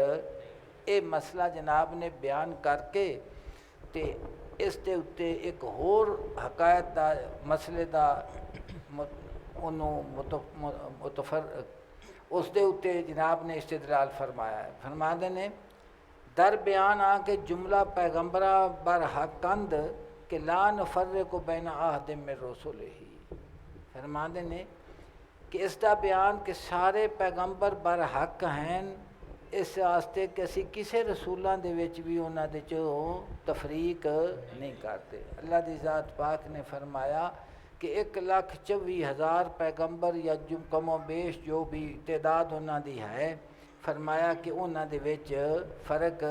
S1: اے مسئلہ جناب نے بیان کر کے تے اس دے اتے ایک ہور حقائق دا مسئلے دا انہوں اس دے اتے جناب نے استدلال فرمایا ہے۔ فرماندے نے در بیان آ کے جملہ پیغمبرہ بر حقند کہ لا نفرق بین احد من رسلہ، فرماندے نے کہ اس دا بیان کہ سارے پیغمبر بر حق ہیں، اس واسطے کہ اسی کسے رسولاں دے وچ بھی انہاں دے چوں تفریق نہیں کرتے۔ اللہ دی ذات پاک نے فرمایا کہ 1,24,000 پیغمبر یا کم و بیش جو بھی تعداد انہاں دی ہے، فرمایا کہ انہاں دے وچ فرق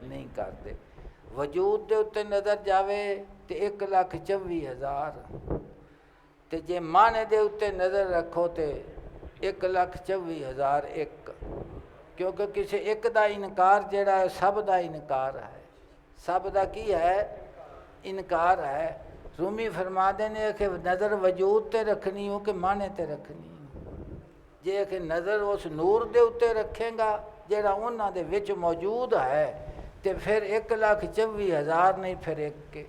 S1: نہیں کرتے۔ وجود دے اتے نظر جاوے تے 1,24,000 تے جے معنی دے اتے نظر رکھو تے 1,24,000 ایک، کیونکہ کسی ایک دا انکار جڑا ہے سب دا انکار ہے، سب دا کی ہے؟ انکار ہے۔ رومی فرما دینے کہ نظر وجود تے رکھنی ہو کہ معنی تے رکھنی ہو، جے کہ نظر اس نور دے اتے رکھیں گا جڑا انہاں دے وچ موجود ہے تے پھر 1,24,000 نہیں پھر ایک کے،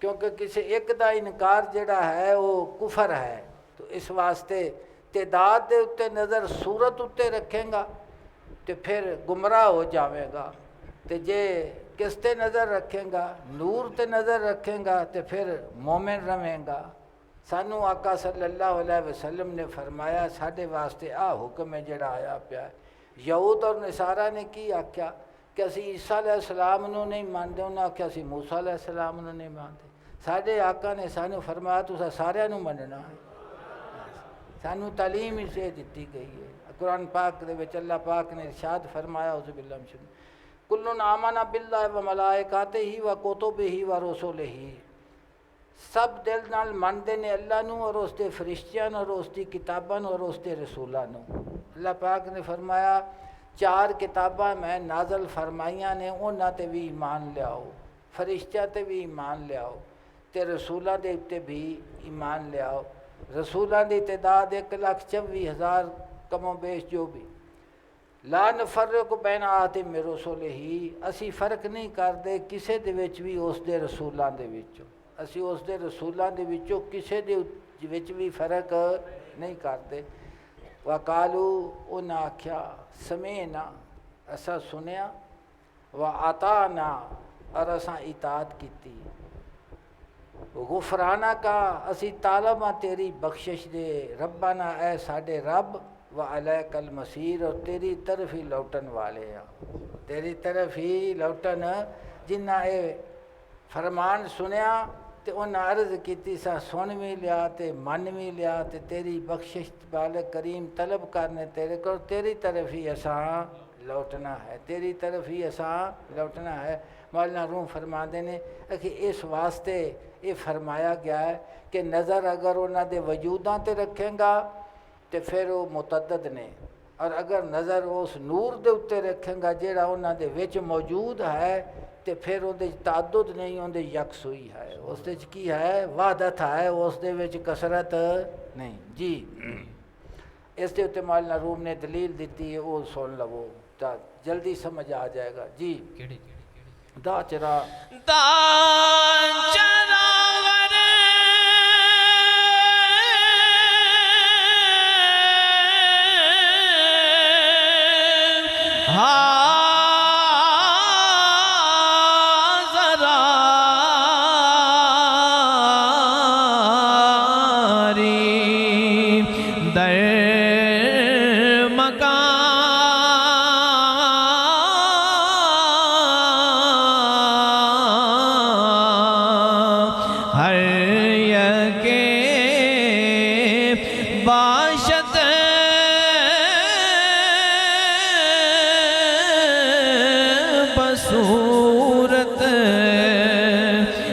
S1: کیونکہ کسی ایک دا انکار جڑا ہے وہ کفر ہے۔ تو اس واسطے تعداد دے اتے نظر صورت اتے رکھیں گا تو پھر گمراہ ہو جاوے گا، تو جے کس تے نظر رکھیں گا؟ نور تے نظر رکھیں گا تو پھر مومن رہیں گا۔ سانو آقا صلی اللہ علیہ وسلم نے فرمایا ساڈے واسطے حکم ہے جڑا آیا پیا ہے یہود اور نصارہ نے کی آکھیا کہ اسی عیسیٰ علیہ السلام نو نہیں مانتے، انہوں نے آکھیا اسی موسیٰ علیہ السلام نو نہیں مانتے۔ ساڈے آقا نے سانو فرمایا تساں سارے نو مننا ہے، سانو تعلیم اس سے دیتی گئی ہے۔ قرآن پاک دے وچ اللہ پاک نے ارشاد فرمایا اعوذ باللہ من الشیطان کل آمن باللہ و ملائکاتہ و کتبہ و رسلہ، سب دل نال مندے نے اللہ نو اور اس دے فرشتیاں اور اس دی کتاباں اور اس دے رسولاں نو۔ اللہ پاک نے فرمایا 4 کتاباں میں نازل فرمائیاں نے، انہاں تے بھی ایمان لیاؤ، فرشتیاں تے بھی ایمان لیاؤ، تے رسولاں دے اتے بھی ایمان لیاؤ۔ رسولاں دی تعداد 1,24,000 کم و بیش جو بھی، لا نفرق بین احد من رسلہ، اسی فرق نہیں کردے کسے دے وچ بھی اس دے رسولاں دے وچوں، اسی اس دے رسولاں دے وچوں کسے دے وچ بھی فرق نہیں کردے۔ وقالو انہاں آکھیا سمعنا، اسا سنیا، وَأَطَعْنَا اور اساں اطاعت کیتی، غفرانہ کا اسی طالب ہاں تیری بخشش دے، ربنا اے ساڈے رب، وعلیک المصیر اور تیری طرف ہی لوٹن والے ہیں، تیری طرف ہی لوٹن۔ جنہاں اے فرمان سنیا تے انہاں عرض کیتی سا سن بھی لیا تے من بھی لیا تے تیری بخشش بالغ کریم طلب کرنے تیرے کو، تیری طرف ہی اساں لوٹنا ہے، تیری طرف ہی اساں لوٹنا ہے۔ مولانا روم فرماندے نے کہ اس واسطے یہ فرمایا گیا ہے کہ نظر اگر انہاں دے وجوداں تے رکھیں گا تے پھر وہ متعدد نے، اور اگر نظر اس نور دے اتے رکھیں گا جیڑا انہاں دے وچ موجود ہے تے پھر وہ تعدد نہیں، اندے یکسوئی ہے، اس دے کی ہے وحدت ہے، اس دے وچ کثرت نہیں۔ جی اس دے اتے مولانا روم نے دلیل دیتی ہے، وہ سن لو تا جلدی سمجھ آ جائے گا۔ جی دا چرا
S2: دا چراغ صورت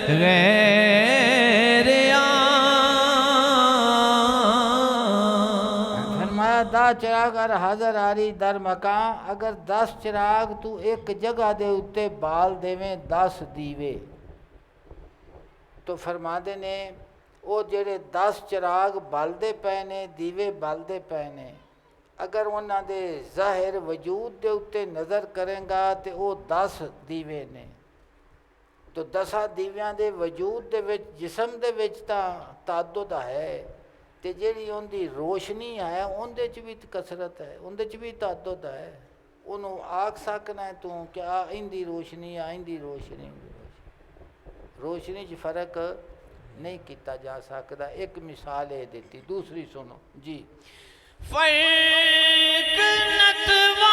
S2: غیر
S1: فرمایا دا چراغ ار حاضر آری در مکان، اگر 10 چراغ تو ایک جگہ دے اتے بال دیویں 10 دیوے، تو فرماندے نے وہ جڑے 10 چراغ بلدے پے نے، دیوے بلدے پے نے، اگر انہاں دے ظاہر وجود دے اتے نظر کریں گا تے وہ 10 دیوے نے، تو 10 دیویاں دے وجود دے وچ جسم دے وچ تاں تعدد ہے، تے جیڑی ان دی روشنی ہے ان دے چ بھی کثرت ہے، ان دے چ بھی تعدد ہے۔ انہوں آکھ سکنا ہے تو کہ ان دی روشنی ان دی روشنی، روشنی چ فرق نہیں کیتا جا سکتا۔ ایک مثال ہے دیتی، دوسری سنو جی۔
S2: فرق نتوا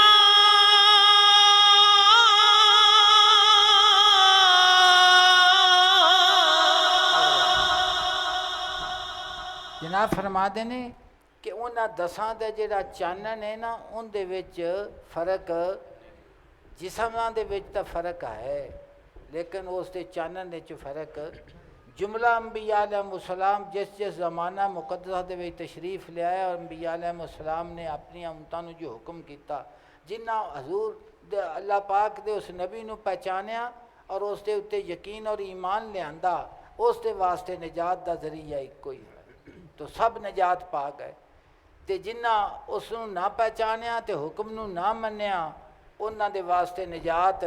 S1: جناب فرما دینے کہ انہاں 10 دے جڑا چانن ہے نا ان دے وچ فرق، جسماں دے وچ تا فرق ہے لیکن اس دے چانن دے چ فرق۔ جملہ انبیاء علیہ السلام جس زمانہ مقدسہ دے وچ تشریف لے آئے اور انبیاء علیہ السلام نے اپنی امتاں نو جو حکم کیتا، جنہ حضور دے اللہ پاک دے اس نبی نو پہچانیا اور اس دے اتے یقین اور ایمان لے آندا، اس دے واسطے نجات دا ذریعہ ایک کوئی ہے، تو سب نجات پا گئے۔ تے جنہ اس نو نہ پہچانیا تے حکم نو نہ منیا انہاں دے واسطے نجات،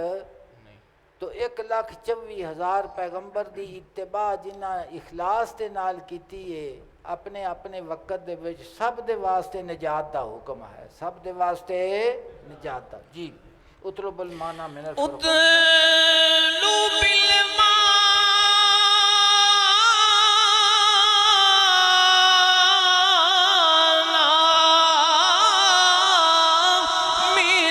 S1: تو 1,24,000 پیغمبر دی اتباع جنہ اخلاص دے نال کیتی ہے اپنے اپنے وقت دے وچ، سب دے واسطے نجات دا حکم ہے، سب دے واسطے نجات دا۔ جی اطلب المعنی من الفرقان،
S2: اطلب المعنی من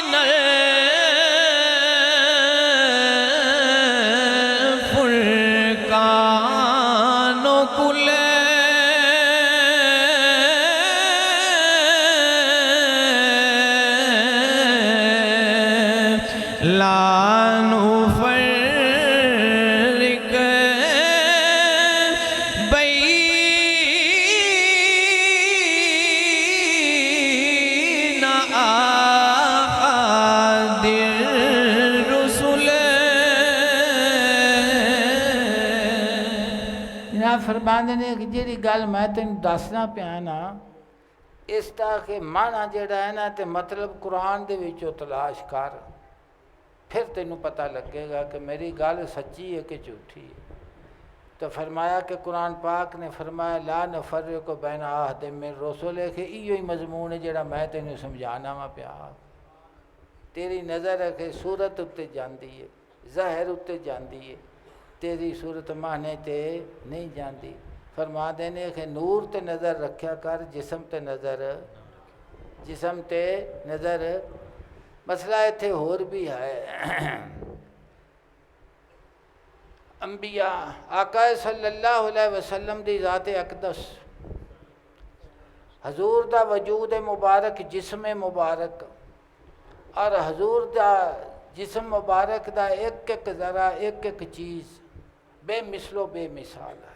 S2: لا نفرق بین أحد الرسل.
S1: جناب فرماندے نے کہ جیڑی گل میں تینوں دسنا پیا نا اس دا کہ معنی جڑا ہے نا تے مطلب قرآن دے وچوں تلاش کر، پھر تینوں پتہ لگے گا کہ میری گل سچی ہے کہ جھوٹھی ہے. تو فرمایا کہ قرآن پاک نے فرمایا لا نفرق بین احد من رسل کہ ایو ہی مضمون ہے جڑا میں تینوں سمجھانا وا پیا. تیری نظر ہے کہ صورت اتے جاندی ہے، ظاہر اتے جاندی ہے، تیری صورت معنی تے نہیں جاندی. فرما دینے کہ نور تے نظر رکھیا کر، جسم تے نظر. مسئلہ ایتھے ہور بھی ہے. انبیاء آقا صلی اللہ علیہ وسلم دی ذات اقدس، حضور دا وجود مبارک، جسم مبارک، اور حضور دا جسم مبارک دا ایک ایک ذرا، ایک ایک چیز بے مثل و بے مثال ہے.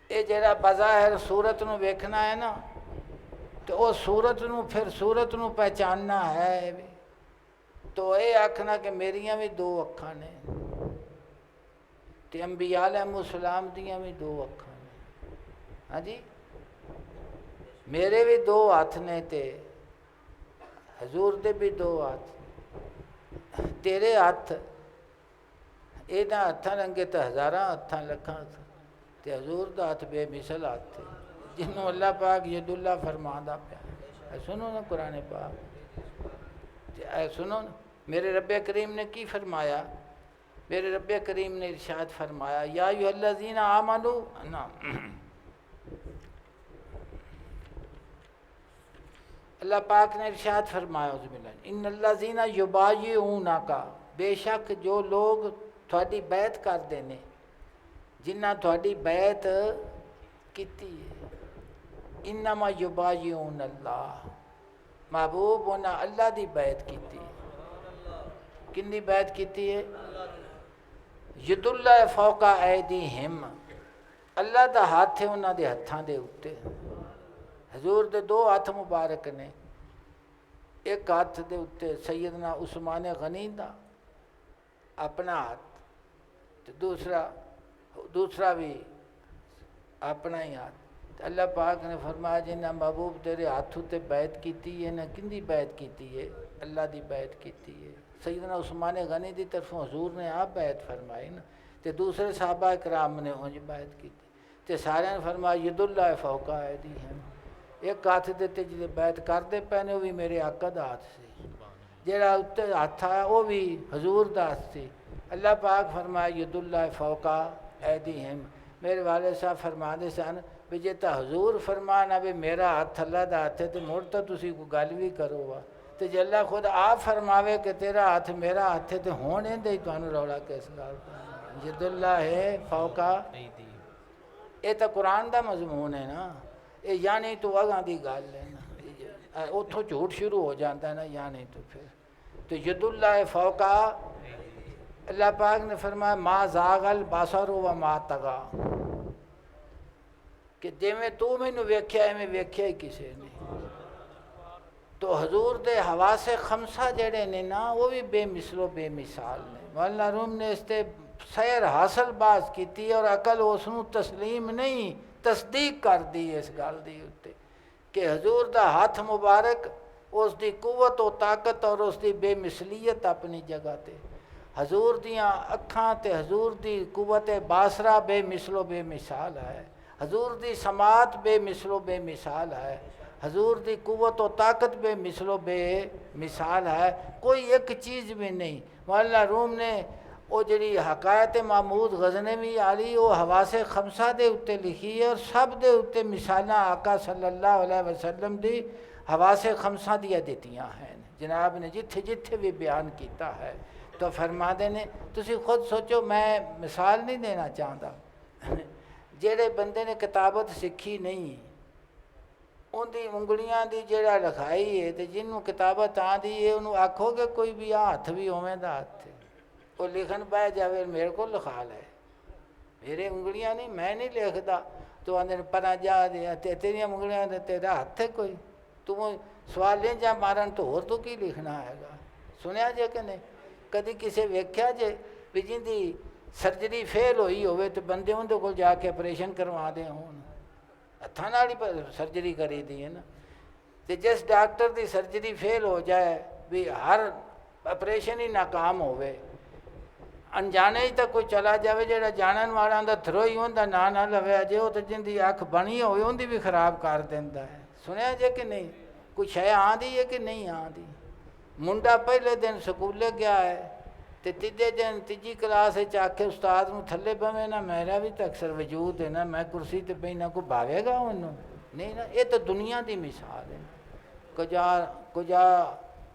S1: یہ جڑا بظاہر صورت نو ویکھنا ہے نا تو وہ صورت نو پھر صورت نو پہچاننا ہے تو یہ آکھنا کہ میریاں بھی دو اکھاں نے تے انبیاء علیہ السلام دیاں بھی دو اکھاں نے. ہاں جی، میرے بھی دو ہاتھ نے تے حضور دے بھی دو ہاتھ. تیرے ہاتھ یہاں ہاتھاں رنگے تو ہزاراں ہاتھاں لکھاں تے حضور دا ہاتھ بے مثل ہاتھ تھے جنہوں اللہ پاک ید اللہ فرماندا پیا. اے سنو نا قرآن پاک، اے سنو نا میرے رب کریم نے کی فرمایا. میرے رب کریم نے ارشاد فرمایا یا ایھا الذین آمنو نا اللہ پاک نے ارشاد فرمایا ان الذین یبایعونک، بے شک جو لوگ تھوڑی بیعت کردے نے، جنہ تھوڑی بیعت کیتی ہے. انما یبایعون اللہ، محبوب انہاں اللہ دی بیعت کیتی ہے. کن دی بیعت کیتی ہے؟ ید اللہ فوق ایدیہم، اللہ دا ہاتھ ہے انہاں دے ہتھاں دے اتے. حضور دے دو ہاتھ مبارک نے، ایک ہاتھ دے اتے سیدنا عثمان غنی دا اپنا ہاتھ تے دوسرا بھی اپنا ہی ہاتھ. اللہ پاک نے فرمایا جنہ محبوب تیرے ہاتھ تے بیعت کیتی ہے نہ کن دی بیعت کیتی ہے؟ اللہ دی بیعت کیتی ہے. سیدنا عثمان غنی دی طرف حضور نے آپ بیعت فرمائی نا تے دوسرے صحابہ کرام نے انج بیعت کیتی تے سارے نے فرمایا ید اللہ فوق ایدیہم. ایک ہاتھ دے تے جے بیعت کردے پے نے وہ بھی میرے آقا دا ہاتھ سی، جہاں اتنے ہاتھ آیا وہ بھی حضور دا ہاتھ سی. اللہ پاک فرمایا ید اللہ فوق ایدیہم. میرے والد صاحب فرما دے سن بھی جے تا حضور فرمانا بھی میرا ہاتھ اللہ دا ہاتھ ہے تو مڑ تو تسی کو گل بھی کرو وا تو جے اللہ خود آپ فرماوے کہ تیرا ہاتھ میرا ہاتھ ہے تو ہون دے تانوں رولا کس گل دا. ید اللہ ہے فوق. یہ تو قرآن دا مضمون ہے نا، یہ یعنی تو اگاں دی گل ہے نا، اتھوں جھوٹ شروع ہو جاتا ہے نا یعنی تو پھر تو ید اللہ فوق. اللہ پاک نے فرمایا ما زاغ البصر وما طغى، کہ جویں تو مینوں ویکھیا ایویں ویکھیا ہی کسے نے. تو حضور دے حواس خمسہ جڑے نے نا وہ بھی بے مثل و بے مثال نے. مولانا روم نے اس تے سیر حاصل باز کیتی اور عقل اس نوں تسلیم نہیں تصدیق کر دی اس گل دی اتے کہ حضور دا ہاتھ مبارک، اس دی قوت و طاقت اور اس دی بے مثلیت اپنی جگہ تے، حضور دیاں اکھاں تے حضور دی قوت باصرہ بے مثل و بے مثال ہے، حضور دی سماعت بے مثل و بے مثال ہے، حضور دی قوت و طاقت بے مثل و بے مثال ہے. کوئی ایک چیز بھی نہیں. مولانا روم نے وہ جڑی حقائق محمود غزنوی علی وہ حواس خمسہ دے اتے لکھی ہے اور سب دے اتے مثالاں آقا صلی اللہ علیہ وسلم دی حواس خمسہ دیا دیتیاں ہیں. جناب نے جتھے جتھے بھی بیان کیتا ہے تو فرما دے نے. تسی خود سوچو، میں مثال نہیں دینا چاہتا، جڑے بندے نے کتابت سکھی نہیں ਉਹਦੀ ਉਂਗਲੀਆਂ ਦੀ ਜਿਹੜਾ ਲਿਖਾਈ ਹੈ ਤੇ ਜਿਹਨੂੰ ਕਿਤਾਬਤ ਆਉਂਦੀ ਹੈ ਉਹਨੂੰ ਆਖੋਗੇ ਕੋਈ ਵੀ ਹੱਥ ਵੀ ਉਵੇਂ ਦਾ ਹੱਥ ਹੈ, ਉਹ ਲਿਖਣ ਬਹਿ ਜਾਵੇ ਮੇਰੇ ਕੋਲ ਲਿਖਾ ਲੈ, ਮੇਰੇ ਉਂਗਲੀਆਂ ਨਹੀਂ, ਮੈਂ ਨਹੀਂ ਲਿਖਦਾ। ਤੂੰ ਆਂਦੇ ਪਰਾਂ ਜਾ ਦੇ ਤੇ ਤੇਰੀਆਂ ਉਂਗਲੀਆਂ ਤੇ ਤੇਰਾ ਹੱਥ ਹੈ ਕੋਈ, ਤੂੰ ਸਵਾਲੇ ਜਾਂ ਮਾਰਨ ਤੋਂ ਹੋਰ ਤੂੰ ਕੀ ਲਿਖਣਾ ਹੈਗਾ। ਸੁਣਿਆ ਜੇ ਕਿ ਨਹੀਂ ਕਦੀ ਕਿਸੇ ਵੇਖਿਆ ਜੇ ਵੀ ਜਿਹਦੀ ਸਰਜਰੀ ਫੇਲ ਹੋਈ ਹੋਵੇ ਤੇ ਬੰਦੇ ਉਹਦੇ ਕੋਲ ਜਾ ਕੇ ਆਪਰੇਸ਼ਨ ਕਰਵਾਉਂਦੇ ਹੋਣ, ਹੱਥਾਂ ਨਾਲ ਹੀ ਸਰਜਰੀ ਕਰੀ ਦੀ ਹੈ ਨਾ। ਤੇ ਜਿਸ ਡਾਕਟਰ ਦੀ ਸਰਜਰੀ ਫੇਲ ਹੋ ਜਾਏ ਵੀ ਹਰ ਆਪਰੇਸ਼ਨ ਹੀ ਨਾਕਾਮ ਹੋਵੇ, ਅਣਜਾਣੇ ਹੀ ਤਾਂ ਕੋਈ ਚਲਾ ਜਾਵੇ, ਜਿਹੜਾ ਜਾਣਨ ਵਾਲਾ ਦਾ ਥਰੋ ਹੀ ਉਹਦਾ ਨਾਂ ਨਾ ਲਵੇ ਜੇ, ਉਹ ਤਾਂ ਜਿੰਦੀ ਅੱਖ ਬਣੀ ਹੋਵੇ ਉਹਦੀ ਵੀ ਖਰਾਬ ਕਰ ਦਿੰਦਾ ਹੈ। ਸੁਣਿਆ ਜੇ ਕਿ ਨਹੀਂ ਕੋਈ ਸ਼ੈ ਆਉਂਦੀ ਹੈ ਕਿ ਨਹੀਂ ਆਉਂਦੀ। ਮੁੰਡਾ ਪਹਿਲੇ ਦਿਨ ਸਕੂਲੇ ਗਿਆ ਹੈ ਤੇ ਤੀਜੇ ਦਿਨ ਤੀਜੀ ਕਲਾਸ ਵਿੱਚ ਆਖੇ ਉਸਤਾਦ ਨੂੰ ਥੱਲੇ ਬਵੇਂ ਨਾ, ਮੇਰਾ ਵੀ ਤਾਂ ਅਕਸਰ ਵਜੂਦ ਹੈ ਨਾ, ਮੈਂ ਕੁਰਸੀ 'ਤੇ ਬਹਿਣਾ ਕੋਈ ਭਾਵੇਗਾ ਉਹਨੂੰ ਨਹੀਂ ਨਾ। ਇਹ ਤਾਂ ਦੁਨੀਆ ਦੀ ਮਿਸਾਲ ਹੈ।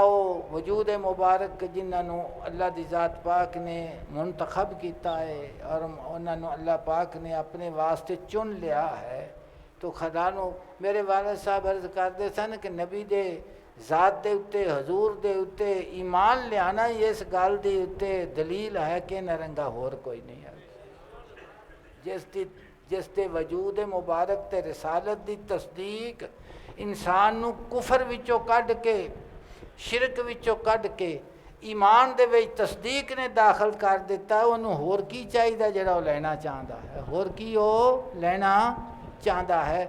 S1: ਉਹ ਵਜੂਦ ਮੁਬਾਰਕ ਜਿਨ੍ਹਾਂ ਨੂੰ ਅੱਲਾ ਦੀ ਜ਼ਾਤ ਪਾਕ ਨੇ ਮੁੰਤਖਬ ਕੀਤਾ ਹੈ ਔਰ ਉਹਨਾਂ ਨੂੰ ਅੱਲਾ ਪਾਕ ਨੇ ਆਪਣੇ ਵਾਸਤੇ ਚੁਣ ਲਿਆ ਹੈ। ਤੋ ਖੁਦਾ ਨੂੰ ਮੇਰੇ ਵਾਲਦ ਸਾਹਿਬ ਅਰਜ਼ ਕਰਦੇ ਸਨ ਕਿ ਨਬੀ ਦੇ ਜ਼ਾਤ ਦੇ ਉੱਤੇ ਹਜ਼ੂਰ ਦੇ ਉੱਤੇ ਈਮਾਨ ਲਿਆਣਾ ਹੀ ਇਸ ਗੱਲ ਦੇ ਉੱਤੇ ਦਲੀਲ ਹੈ ਕਿ ਨਰੰਗਾ ਹੋਰ ਕੋਈ ਨਹੀਂ ਹੈ। ਜਿਸ ਦੇ ਵਜੂਦ ਮੁਬਾਰਕ ਤੇ ਰਿਸਾਲਤ ਦੀ ਤਸਦੀਕ ਇਨਸਾਨ ਨੂੰ ਕੁਫਰ ਵਿੱਚੋਂ ਕੱਢ ਕੇ, ਸ਼ਿਰਕ ਵਿੱਚੋਂ ਕੱਢ ਕੇ ਈਮਾਨ ਦੇ ਵਿੱਚ ਤਸਦੀਕ ਨੇ ਦਾਖਲ ਕਰ ਦਿੱਤਾ। ਉਹਨੂੰ ਹੋਰ ਕੀ ਚਾਹੀਦਾ ਜਿਹੜਾ ਉਹ ਲੈਣਾ ਚਾਹੁੰਦਾ ਹੈ, ਹੋਰ ਕੀ ਉਹ ਲੈਣਾ ਚਾਹੁੰਦਾ ਹੈ।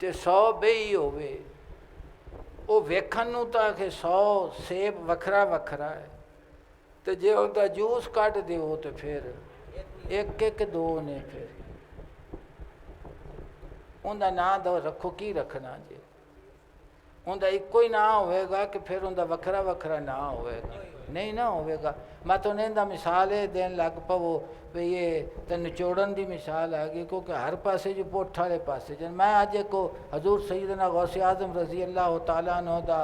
S1: ਤੇ 100 ਬੇਈ ਹੋਵੇ, ਉਹ ਵੇਖਣ ਨੂੰ ਤਾਂ ਕਿ 100 ਸੇਬ ਵੱਖਰਾ ਵੱਖਰਾ ਹੈ, ਤੇ ਜੇ ਉਹਦਾ ਜੂਸ ਕੱਢ ਦਿਓ ਤੇ ਫਿਰ ਇੱਕ ਇੱਕ ਦੋ ਨੇ, ਫਿਰ ਉਹਦਾ ਨਾਂ ਦੋ ਰੱਖੋ, ਕੀ ਰੱਖਣਾ ਜੇ ਉਹਦਾ ਇੱਕੋ ਹੀ ਨਾਂ ਹੋਵੇਗਾ ਕਿ ਫਿਰ ਉਹਦਾ ਵੱਖਰਾ ਵੱਖਰਾ ਨਾਂ ਹੋਵੇਗਾ? ਨਹੀਂ ਨਾ ਹੋਵੇਗਾ। ਮੈਂ ਤੁਹਾਨੂੰ ਇਹਦਾ ਮਿਸਾਲ ਇਹ ਦੇਣ ਲੱਗ ਪਵੋ ਵੀ ਇਹ ਤਾਂ ਨਿਚੋੜਨ ਦੀ ਮਿਸਾਲ ਆ ਗਈ, ਕਿਉਂਕਿ ਹਰ ਪਾਸੇ ਜੋ ਪੁੱਠ ਵਾਲੇ ਪਾਸੇ ਜਨ ਮੈਂ ਅੱਜ ਇੱਕ ਹਜ਼ੂਰ ਸਈਦਨਾ ਗੌਸ ਆਜ਼ਮ ਰਜ਼ੀ ਅੱਲਾਹ ਤਾਲਾ ਅਨਹੁ ਦਾ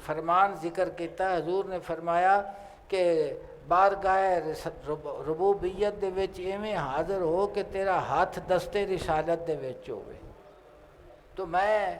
S1: ਫਰਮਾਨ ਜ਼ਿਕਰ ਕੀਤਾ। ਹਜ਼ੂਰ ਨੇ ਫਰਮਾਇਆ ਕਿ ਬਾਰਗਾਹ ਰਬੂਬੀਅਤ ਦੇ ਵਿੱਚ ਇਵੇਂ ਹਾਜ਼ਰ ਹੋ ਕਿ ਤੇਰਾ ਹੱਥ ਦਸਤੇ ਰਿਸਾਲਤ ਦੇ ਵਿੱਚ ਹੋਵੇ। ਤਾਂ ਮੈਂ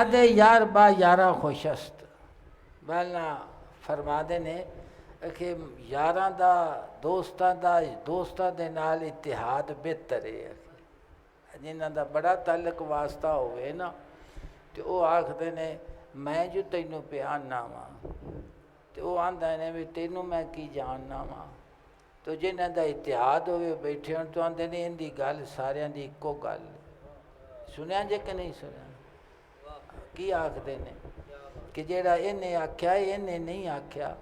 S1: اتحاد یار با یارہ خوشست بلنا فرما دے نے کہ یاراں دا دوستاں دے نال اتحاد بہتر ہے جنہاں دا بڑا تعلق واسطہ ہوئے نا تو وہ آکھدے نے میں جو تینوں پہ آنا وا تو وہ آندا نے بھی تینوں میں کی جاننا وا تو جنہاں دا اتحاد ہوئے بیٹھے ہوں تو آندے نے ان دی گل ساریاں دی اکو گل سنیا جے کہ نہیں سنیا کی آکھدے نے کہ جیڑا انہیں آکھیا ہے انہیں نہیں آکھیا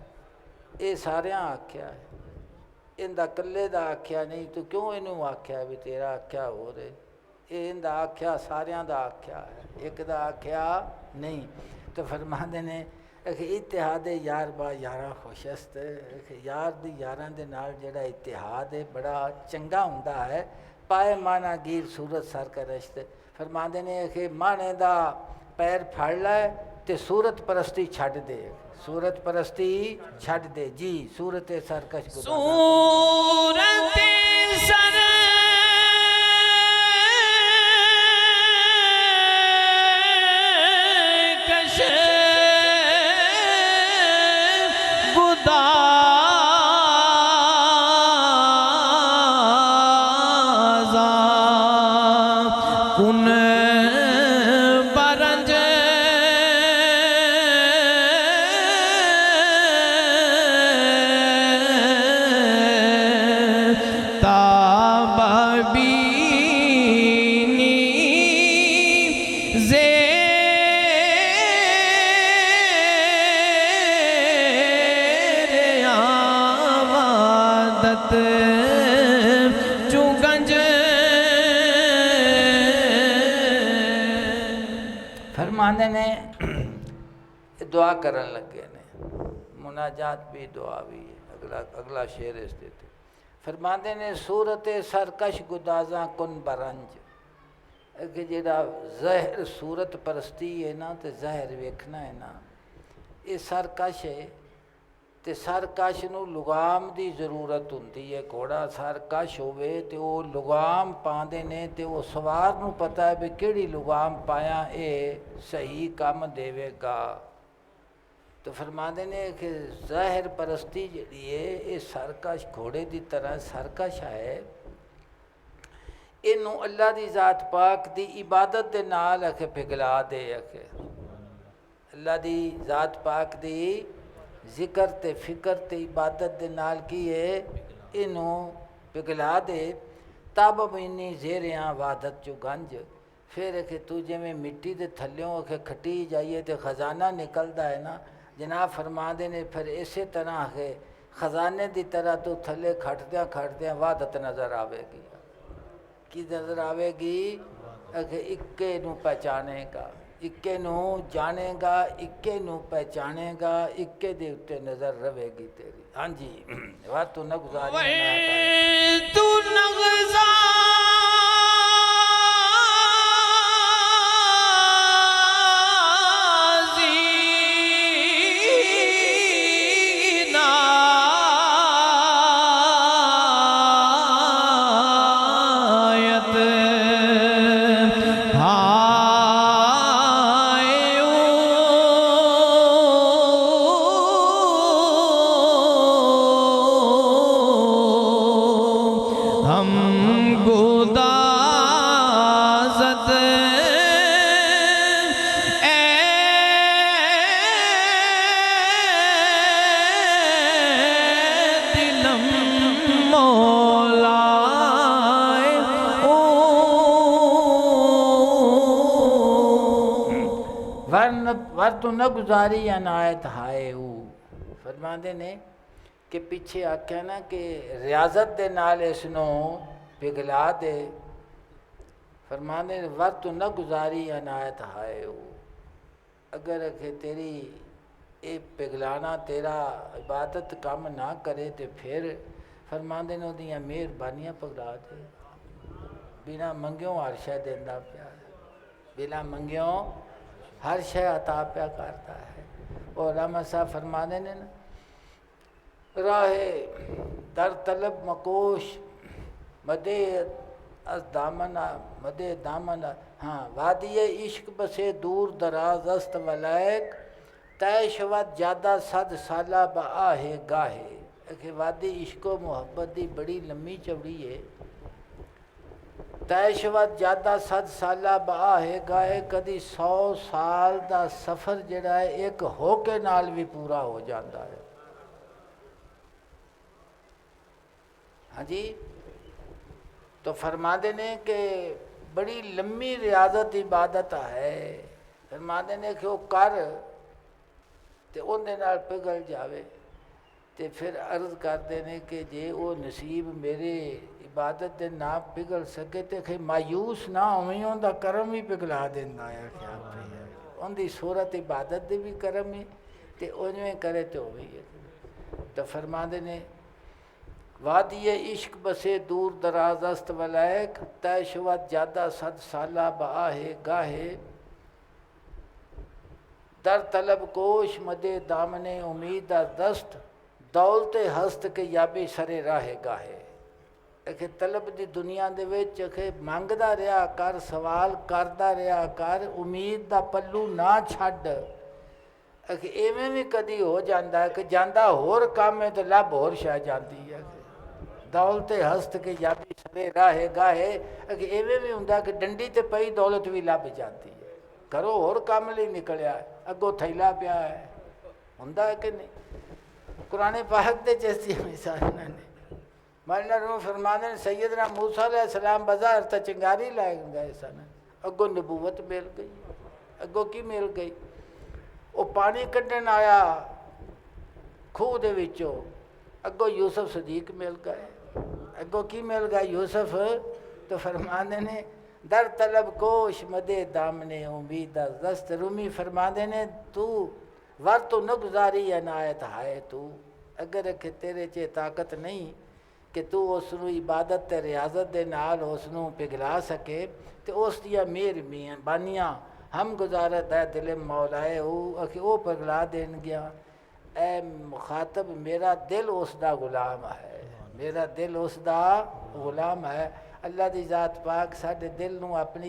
S1: اے ساریاں آکھیا ہے ان دا کلے دا آکھیا نہیں تو کیوں انہوں آکھیا بھی تیرا آکھیا ہو رہے اے ان دا آکھیا ساریاں دا آکھیا ہے ایک دا آکھیا نہیں تو فرما دینے کہ اتحاد یار با یارہ خوشست یار دی یاراں دے نال جڑا اتحاد ہے بڑا چنگا ہوندا ہے پائے مانا گیر صورت سرکرشت فرما دینے کہ مانے دا پیر پھڑ لائے تے صورت پرستی چھڑ دے صورت پرستی چھڑ دے جی صورت سرکش کو
S2: صورت سرکش
S1: فرماندے نے دعا کرن لگے نے مناجات بھی دعا بھی اگلا شعر اس دیتے فرماندے نے صورت سرکش گدازاں کن برنج کہ جڑا زہر صورت پرستی ہے نا تے زہر ویکھنا ہے نا یہ سرکش ہے تے سرکش نو لگام دی ضرورت ہوندی ہے گھوڑا سرکش ہوئے تے وہ لگام پاندے نے تے وہ سوار نو پتہ ہے بھی کیڑی لگام پایا اے صحیح کام دے گا تو فرماندے نے کہ ظاہر پرستی جڑی ہے یہ سرکش گھوڑے دی طرح سرکش ہے انہوں اللہ دی ذات پاک دی عبادت دے نال اکھے پگلا دے اکھے اللہ دی ذات پاک دی ذکر تے فکر تے عبادت دے نال کی ہے انہوں پگلا دے تاب بینی زیریاں وعدت چو گنج پھر کہ تجھے میں مٹی دے تھلیوں کہ کھٹی جائیے تے خزانہ نکلدا ہے نا جناب فرما دے نے پھر اسی طرح کہ خزانے دی طرح تو تھلے کھٹدیاں وعدت نظر آوے گی کی نظر آوے گی کہ اکے نو پہچانے گا اکے نو جانے گا اکے نو پہچانے گا اکے دے اتے نظر رہے گی تیری ہاں جی وقت تو نہ گزاری
S2: تو نہ گزاری
S1: تو نہ گزاری عنایت ہائے او فرماندے نے کہ پیچھے آکھیا نا کہ ریاضت دے نال اس نو پگلا دے فرماندے نے ور تو نہ گزاری عنایت ہائے او اگر کہ تیری اے پگلانا تیرا عبادت کام نہ کرے تو پھر فرماندے نے دیاں مہربانیاں پگلا دے بنا منگیوں ہر شے دیندا پیا بنا منگیوں ہر شے عطا پیا کرتا ہے اور علامہ صاحب فرمانے نے راہ در طلب مکوش مدے از دامن مدے دامن ہاں وادی عشق بسے دور دراز است ولیک طے شود جادہ صد سالہ بآہ گاہے کہ وادی عشق و محبت دی بڑی لمبی چوڑی ہے طے شود جادہ صد سالہ بآہ گاہے کدی 100 سال دا سفر جڑا ہے ایک ہوکے نال بھی پورا ہو جاتا ہے ہاں جی تو فرماتے نے کہ بڑی لمبی ریاضت عبادت ہے فرماتے نے کہ وہ کر تے ان دے نال پگھل جاوے تے پھر عرض کرتے ہیں کہ جے وہ نصیب میرے عبادت دے نہ پگھل سکے تے کہ مایوس نہ ہوئیں ان دا کرم ہی پگھلا دینا ہے خیال پہ ان دی صورت عبادت دے بھی کرم ہی تے انویں کرے تو ہوئی ہے تو فرماتے نے وادی عشق بسے دور دراز است ولیک طے شود جادہ صد سالہ بآہ گاہے در طلب کوش مدے دامن امید دست دولت ہست کے یابی سرے راہ گاہے کہ طلب دی دنیا دے وچ کہ منگدا رہیا کر سوال کردا رہیا کر امید دا پلو نہ چھڈ کہ ایویں بھی کدی ہو جاندا ہے کہ جاندا ہور کام ہے تو لب ہور شاہ جاندی ہے دولت ہست کے یابی سرے راہ گاہے کہ ایویں بھی ہوندا کہ ڈنڈی تے پئی دولت بھی لب جاتی ہے کرو ہور کام لئی نکلیا ہے اگوں تھیلا پیا ہے ہوندا ہے کہ نہیں قرآن پاک دے چیستی مثال نے مولانا روم فرماتے ہیں سیدنا موسیٰ علیہ السلام بازار تا چنگاری لائے گئے سن اگوں نبوت مل گئی اگوں کی مل گئی وہ پانی کڈن آیا کھوہ دے وچوں اگوں یوسف صدیق مل گئے اگوں کی مل گیا یوسف تو فرماتے ہیں در طلب کوش مدے دامن امید دست رومی فرماتے ہیں تو ور تو نہ گزاری عنایت ہائے تو اگر کہ تیرے چے طاقت نہیں کہ تو اس نو عبادت تے ریاضت دے نال اس نو پگھلا سکے تو اس دیا مہربانیاں ہم گزارت ہے دل مولائے ہو کہ وہ پگھلا دین گیا اے مخاطب میرا دل اس دا غلام ہے میرا دل اس دا غلام ہے اللہ دی ذات پاک ساڈے دل نو اپنی